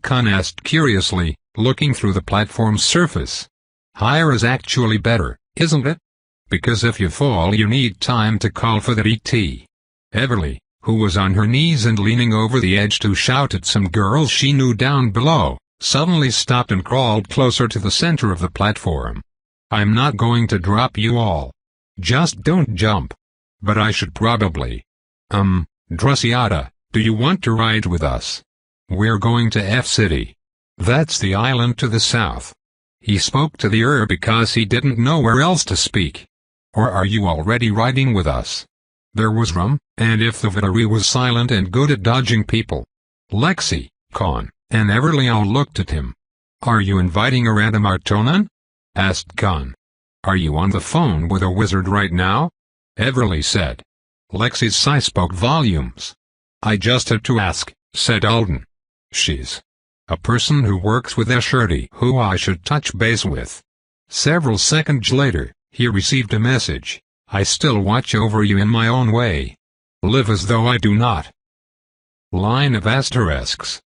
Khan asked curiously, looking through the platform's surface. Higher is actually better, isn't it? Because if you fall you need time to call for the ET. Everly, who was on her knees and leaning over the edge to shout at some girls she knew down below, suddenly stopped and crawled closer to the center of the platform. I'm not going to drop you all. Just don't jump. But I should probably. Draciata, do you want to ride with us? We're going to F-City. That's the island to the south. He spoke to the because he didn't know where else to speak. Or are you already riding with us? There was room, and if the Vitari was silent and good at dodging people. Lexi, Con, and Everly all looked at him. Are you inviting a random Artonan? Asked Con. Are you on the phone with a wizard right now? Everly said. Lexi's sigh spoke volumes. I just had to ask, said Alden. She's a person who works with Escherty who I should touch base with. Several seconds later, He received a message: "I still watch over you in my own way. Live as though I do not." Line of asterisks.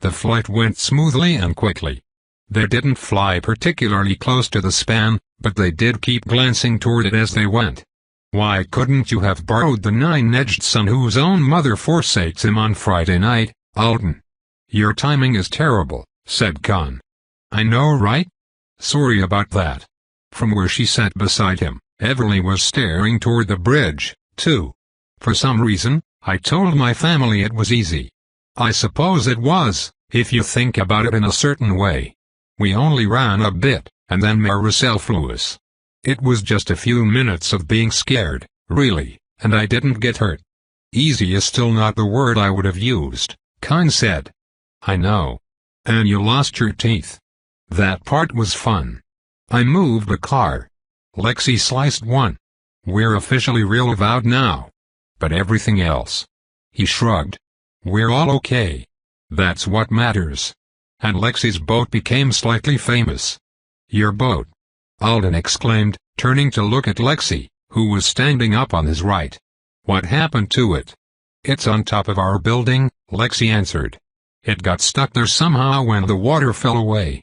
The flight went smoothly and quickly. They didn't fly particularly close to the span, but they did keep glancing toward it as they went. "Why couldn't you have borrowed the nine-edged son whose own mother forsakes him on Friday night, Alden?" "Your timing is terrible," said Con. "I know, right? Sorry about that." From where she sat beside him, Everly was staring toward the bridge, too. "For some reason, I told my family it was easy. I suppose it was, if you think about it in a certain way. We only ran a bit, and then Maricel flew us. It was just a few minutes of being scared, really, and I didn't get hurt." "Easy is still not the word I would have used," Con said. "I know. And you lost your teeth. That part was fun. I moved a car. Lexi sliced one. We're officially real avowed now. But everything else." He shrugged. "We're all okay. That's what matters. And Lexi's boat became slightly famous." "Your boat?" Alden exclaimed, turning to look at Lexi, who was standing up on his right. "What happened to it?" "It's on top of our building," Lexi answered. "It got stuck there somehow when the water fell away."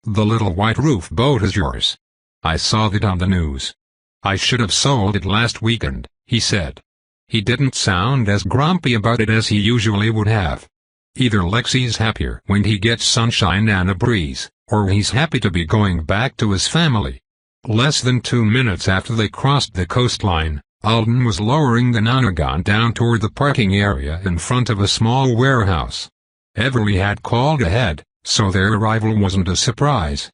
"The little white roof boat is yours. I saw that on the news. I should have sold it last weekend," he said. He didn't sound as grumpy about it as he usually would have. Either Lexi's happier when he gets sunshine and a breeze, or he's happy to be going back to his family. Less than 2 minutes after they crossed the coastline, Alden was lowering the Nonagon down toward the parking area in front of a small warehouse. Everly had called ahead, so their arrival wasn't a surprise.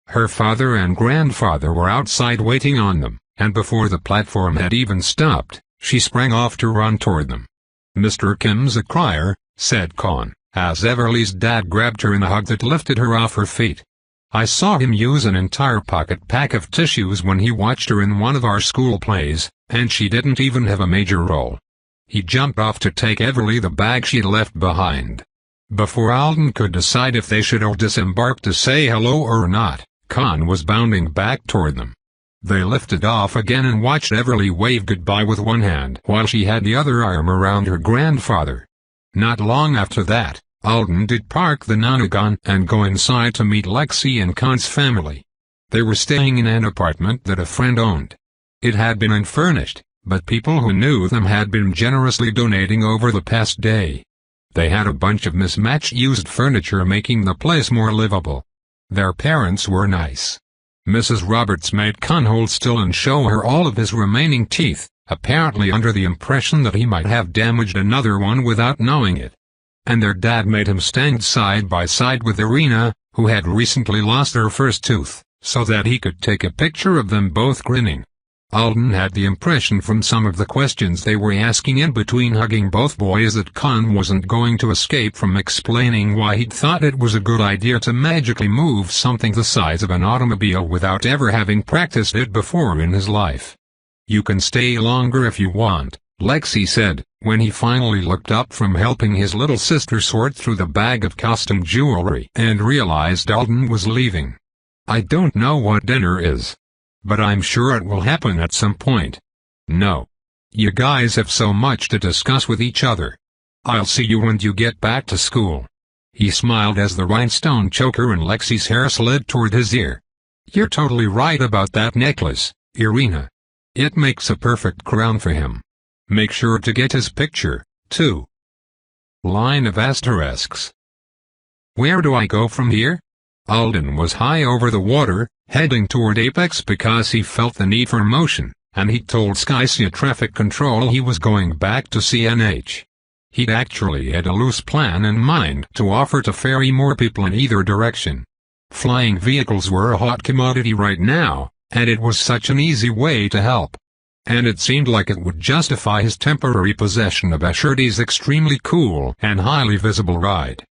Her father and grandfather were outside waiting on them, and before the platform had even stopped, she sprang off to run toward them. "Mr. Kim's a crier," said Con, as Everly's dad grabbed her in a hug that lifted her off her feet. "I saw him use an entire pocket pack of tissues when he watched her in one of our school plays, and she didn't even have a major role." He jumped off to take Everly the bag she'd left behind. Before Alden could decide if they should all disembark to say hello or not, Con was bounding back toward them. They lifted off again and watched Everly wave goodbye with one hand while she had the other arm around her grandfather. Not long after that, Alden did park the Nonagon and go inside to meet Lexi and Con's family. They were staying in an apartment that a friend owned. It had been unfurnished, but people who knew them had been generously donating over the past day. They had a bunch of mismatched used furniture, making the place more livable. Their parents were nice. Mrs. Roberts made Con hold still and show her all of his remaining teeth, apparently under the impression that he might have damaged another one without knowing it. And their dad made him stand side by side with Irina, who had recently lost her first tooth, so that he could take a picture of them both grinning. Alden had the impression from some of the questions they were asking in between hugging both boys that Con wasn't going to escape from explaining why he'd thought it was a good idea to magically move something the size of an automobile without ever having practiced it before in his life. "You can stay longer if you want," Lexi said, when he finally looked up from helping his little sister sort through the bag of costume jewelry and realized Alden was leaving. "I don't know what dinner is. But I'm sure it will happen at some point. No. You guys have so much to discuss with each other. I'll see you when you get back to school." He smiled as the rhinestone choker in Lexi's hair slid toward his ear. "You're totally right about that necklace, Irina. It makes a perfect crown for him. Make sure to get his picture, too." Line of asterisks. Where do I go from here? Alden was high over the water, heading toward Apex because he felt the need for motion, and he told Skycia Traffic Control he was going back to CNH. He'd actually had a loose plan in mind to offer to ferry more people in either direction. Flying vehicles were a hot commodity right now, and it was such an easy way to help. And it seemed like it would justify his temporary possession of Ashurti's extremely cool and highly visible ride.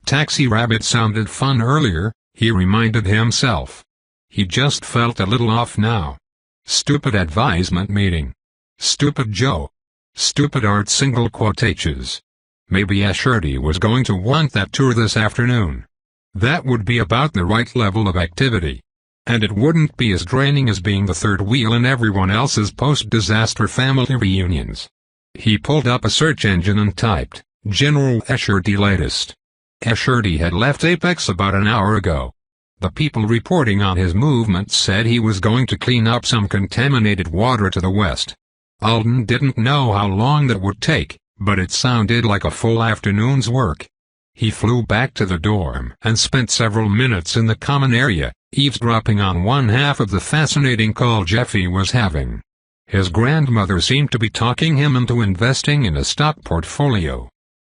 Taxi Rabbit sounded fun earlier, he reminded himself. He just felt a little off now. Stupid advisement meeting. Stupid Joe. Stupid art single quotations. Maybe Ashurti was going to want that tour this afternoon. That would be about the right level of activity. And it wouldn't be as draining as being the third wheel in everyone else's post-disaster family reunions. He pulled up a search engine and typed, General Escherty latest. Escherty had left Apex about an hour ago. The people reporting on his movements said he was going to clean up some contaminated water to the west. Alden didn't know how long that would take, but it sounded like a full afternoon's work. He flew back to the dorm and spent several minutes in the common area, eavesdropping on one half of the fascinating call Jeffy was having. His grandmother seemed to be talking him into investing in a stock portfolio.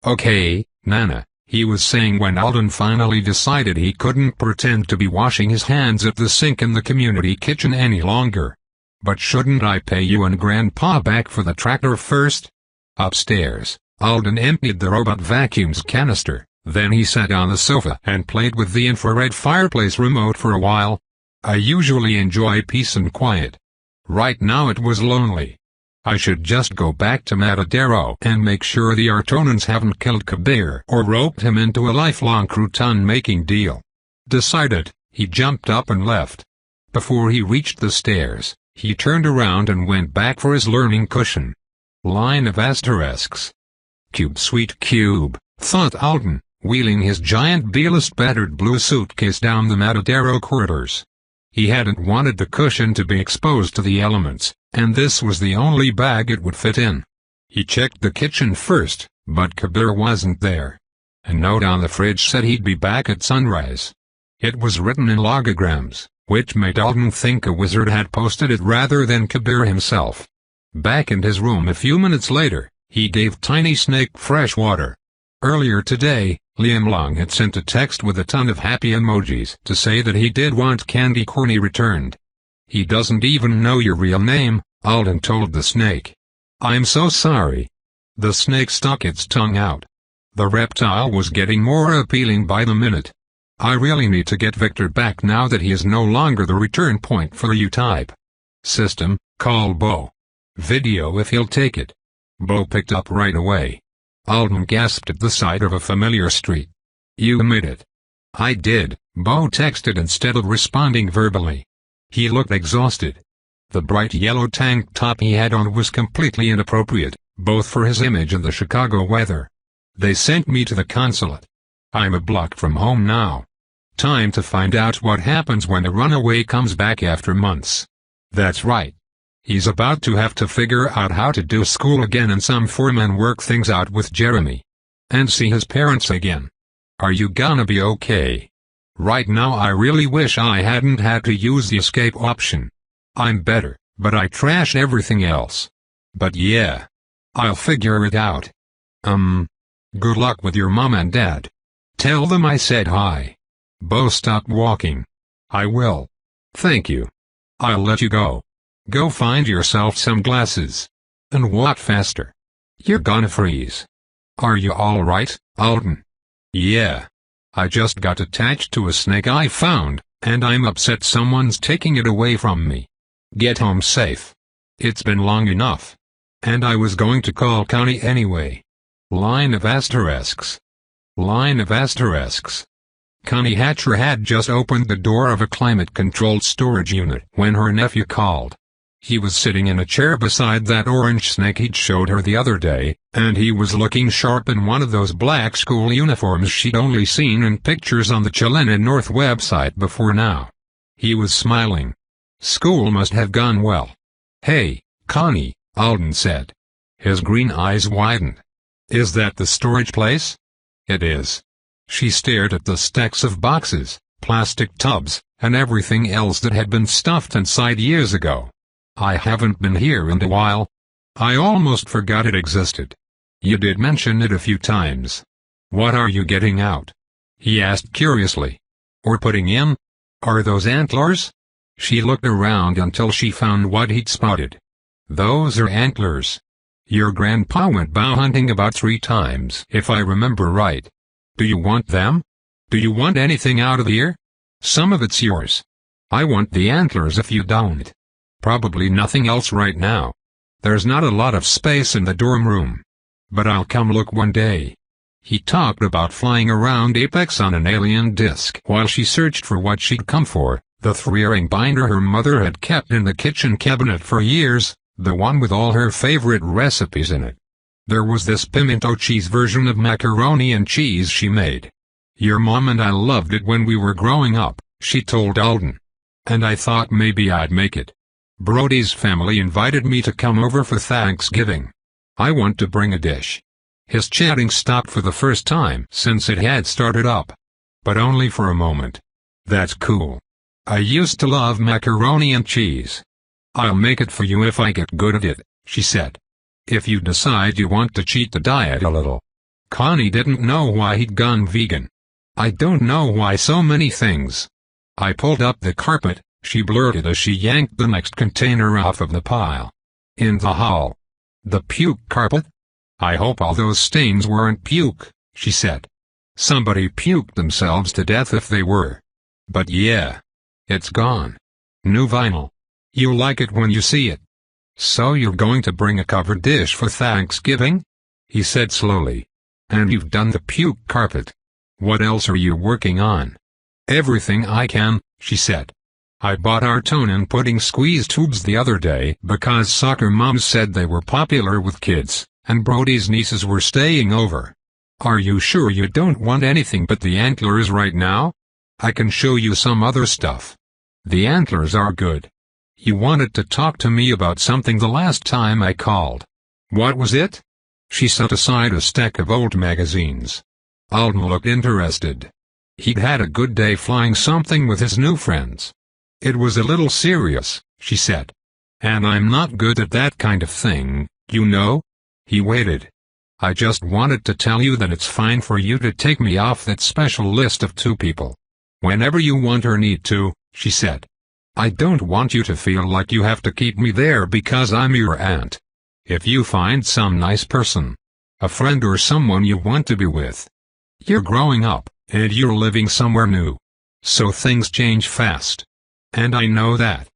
"Okay, Nana," he was saying when Alden finally decided he couldn't pretend to be washing his hands at the sink in the community kitchen any longer. "But shouldn't I pay you and Grandpa back for the tractor first?" Upstairs, Alden emptied the robot vacuum's canister, then he sat on the sofa and played with the infrared fireplace remote for a while. "I usually enjoy peace and quiet. Right now it was lonely. I should just go back to Matadero and make sure the Artonans haven't killed Kabir or roped him into a lifelong crouton-making deal." Decided, he jumped up and left. Before he reached the stairs, he turned around and went back for his learning cushion. Line of asterisks. "Cube, sweet cube," thought Alden, wheeling his giant B-list battered blue suitcase down the Matadero corridors. He hadn't wanted the cushion to be exposed to the elements, and this was the only bag it would fit in. He checked the kitchen first, but Kabir wasn't there. A note on the fridge said he'd be back at sunrise. It was written in logograms, which made Alden think a wizard had posted it rather than Kabir himself. Back in his room a few minutes later, he gave Tiny Snake fresh water. Earlier today, Liam Long had sent a text with a ton of happy emojis to say that he did want Candy Corny returned. "He doesn't even know your real name," Alden told the snake. "I'm so sorry." The snake stuck its tongue out. The reptile was getting more appealing by the minute. "I really need to get Victor back now that he is no longer the return point for the U-type. System, call Bo. Video if he'll take it." Bo picked up right away. Alden gasped at the sight of a familiar street. "You made it." "I did," Bo texted instead of responding verbally. He looked exhausted. The bright yellow tank top he had on was completely inappropriate, both for his image and the Chicago weather. "They sent me to the consulate. I'm a block from home now. Time to find out what happens when a runaway comes back after months." That's right. He's about to have to figure out how to do school again and some form and work things out with Jeremy. And see his parents again. Are you gonna be okay? Right now I really wish I hadn't had to use the escape option. I'm better, but I trashed everything else. But yeah. I'll figure it out. Good luck with your mom and dad. Tell them I said hi. Bo stopped walking. I will. Thank you. I'll let you go. Go find yourself some glasses. And walk faster. You're gonna freeze. Are you alright, Alden? Yeah. I just got attached to a snake I found, and I'm upset someone's taking it away from me. Get home safe. It's been long enough. And I was going to call Connie anyway. Line of asterisks. Line of asterisks. Connie Hatcher had just opened the door of a climate-controlled storage unit when her nephew called. He was sitting in a chair beside that orange snake he'd showed her the other day, and he was looking sharp in one of those black school uniforms she'd only seen in pictures on the Chilena North website before now. He was smiling. School must have gone well. Hey, Connie, Alden said. His green eyes widened. Is that the storage place? It is. She stared at the stacks of boxes, plastic tubs, and everything else that had been stuffed inside years ago. I haven't been here in a while. I almost forgot it existed. You did mention it a few times. What are you getting out? He asked curiously. Or putting in? Are those antlers? She looked around until she found what he'd spotted. Those are antlers. Your grandpa went bow hunting about 3 times, if I remember right. Do you want them? Do you want anything out of here? Some of it's yours. I want the antlers if you don't. Probably nothing else right now. There's not a lot of space in the dorm room. But I'll come look one day. He talked about flying around Apex on an alien disc while she searched for what she'd come for, The 3-ring binder her mother had kept in the kitchen cabinet for years, the one with all her favorite recipes in it. There was this pimento cheese version of macaroni and cheese she made. "Your mom and I loved it when we were growing up," she told Alden. "And I thought maybe I'd make it. Brody's family invited me to come over for Thanksgiving. I want to bring a dish." His chatting stopped for the first time since it had started up. But only for a moment. "That's cool. I used to love macaroni and cheese. I'll make it for you if I get good at it," she said. "If you decide you want to cheat the diet a little." Connie didn't know why he'd gone vegan. "I don't know why so many things." "I pulled up the carpet," she blurted as she yanked the next container off of the pile. "In the hall." "The puke carpet? I hope all those stains weren't puke," she said. "Somebody puked themselves to death if they were. But yeah. It's gone. New vinyl. You'll like it when you see it." "So you're going to bring a covered dish for Thanksgiving?" he said slowly. "And you've done the puke carpet. What else are you working on?" "Everything I can," she said. "I bought Artonin pudding squeeze tubes the other day because soccer moms said they were popular with kids, and Brody's nieces were staying over." "Are you sure you don't want anything but the antlers right now? I can show you some other stuff. The antlers are good. You wanted to talk to me about something the last time I called. What was it?" She set aside a stack of old magazines. Alden looked interested. He'd had a good day flying something with his new friends. "It was a little serious," she said. "And I'm not good at that kind of thing, you know." He waited. "I just wanted to tell you that it's fine for you to take me off that special list of 2 people. Whenever you want or need to," she said. "I don't want you to feel like you have to keep me there because I'm your aunt. If you find some nice person, a friend or someone you want to be with. You're growing up, and you're living somewhere new. So things change fast. And I know that.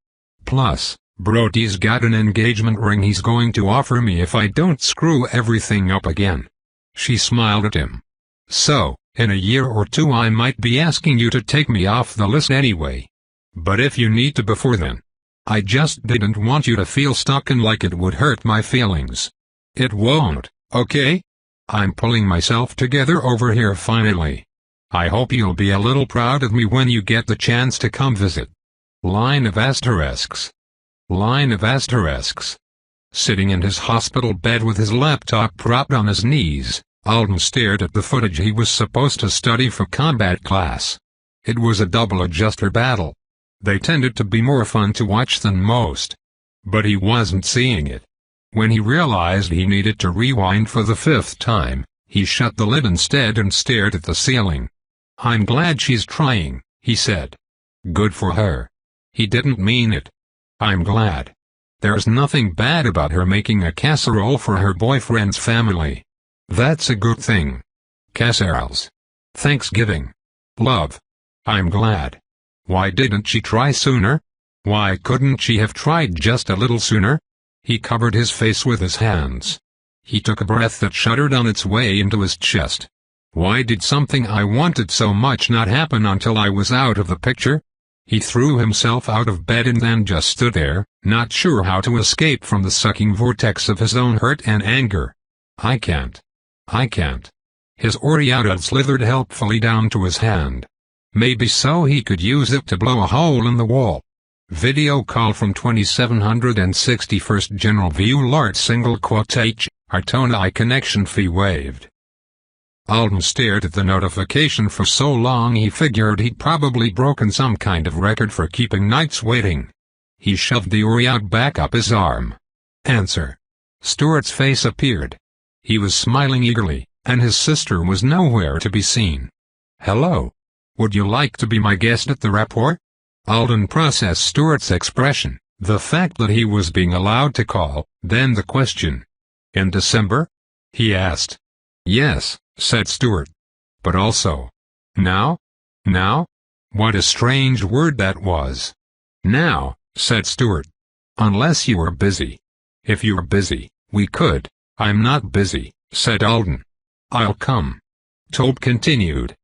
Plus, Brody's got an engagement ring he's going to offer me if I don't screw everything up again." She smiled at him. "So, in a year or 2 I might be asking you to take me off the list anyway. But if you need to before then. I just didn't want you to feel stuck and like it would hurt my feelings. It won't, okay? I'm pulling myself together over here finally. I hope you'll be a little proud of me when you get the chance to come visit." Line of asterisks. Line of asterisks. Sitting in his hospital bed with his laptop propped on his knees, Alden stared at the footage he was supposed to study for combat class. It was a double-adjuster battle. They tended to be more fun to watch than most. But he wasn't seeing it. When he realized he needed to rewind for the 5th time, he shut the lid instead and stared at the ceiling. "I'm glad she's trying," he said. "Good for her." He didn't mean it. "I'm glad. There's nothing bad about her making a casserole for her boyfriend's family. That's a good thing. Casseroles. Thanksgiving. Love. I'm glad. Why didn't she try sooner? Why couldn't she have tried just a little sooner?" He covered his face with his hands. He took a breath that shuddered on its way into his chest. Why did something I wanted so much not happen until I was out of the picture? He threw himself out of bed and then just stood there, not sure how to escape from the sucking vortex of his own hurt and anger. I can't. His Oriata slithered helpfully down to his hand. Maybe so he could use it to blow a hole in the wall. Video call from 2761st General View Lart single quote H, Artona connection fee waived. Alden stared at the notification for so long he figured he'd probably broken some kind of record for keeping nights waiting. He shoved the Oriat back up his arm. Answer. Stuart's face appeared. He was smiling eagerly, and his sister was nowhere to be seen. Hello. Would you like to be my guest at the rapport? Alden processed Stuart's expression, the fact that he was being allowed to call, then the question. In December? He asked. Yes, said Stuart. But also. Now? Now? What a strange word that was. Now, said Stuart. Unless you were busy. If you're busy, we could. I'm not busy, said Alden. I'll come. Tobe continued.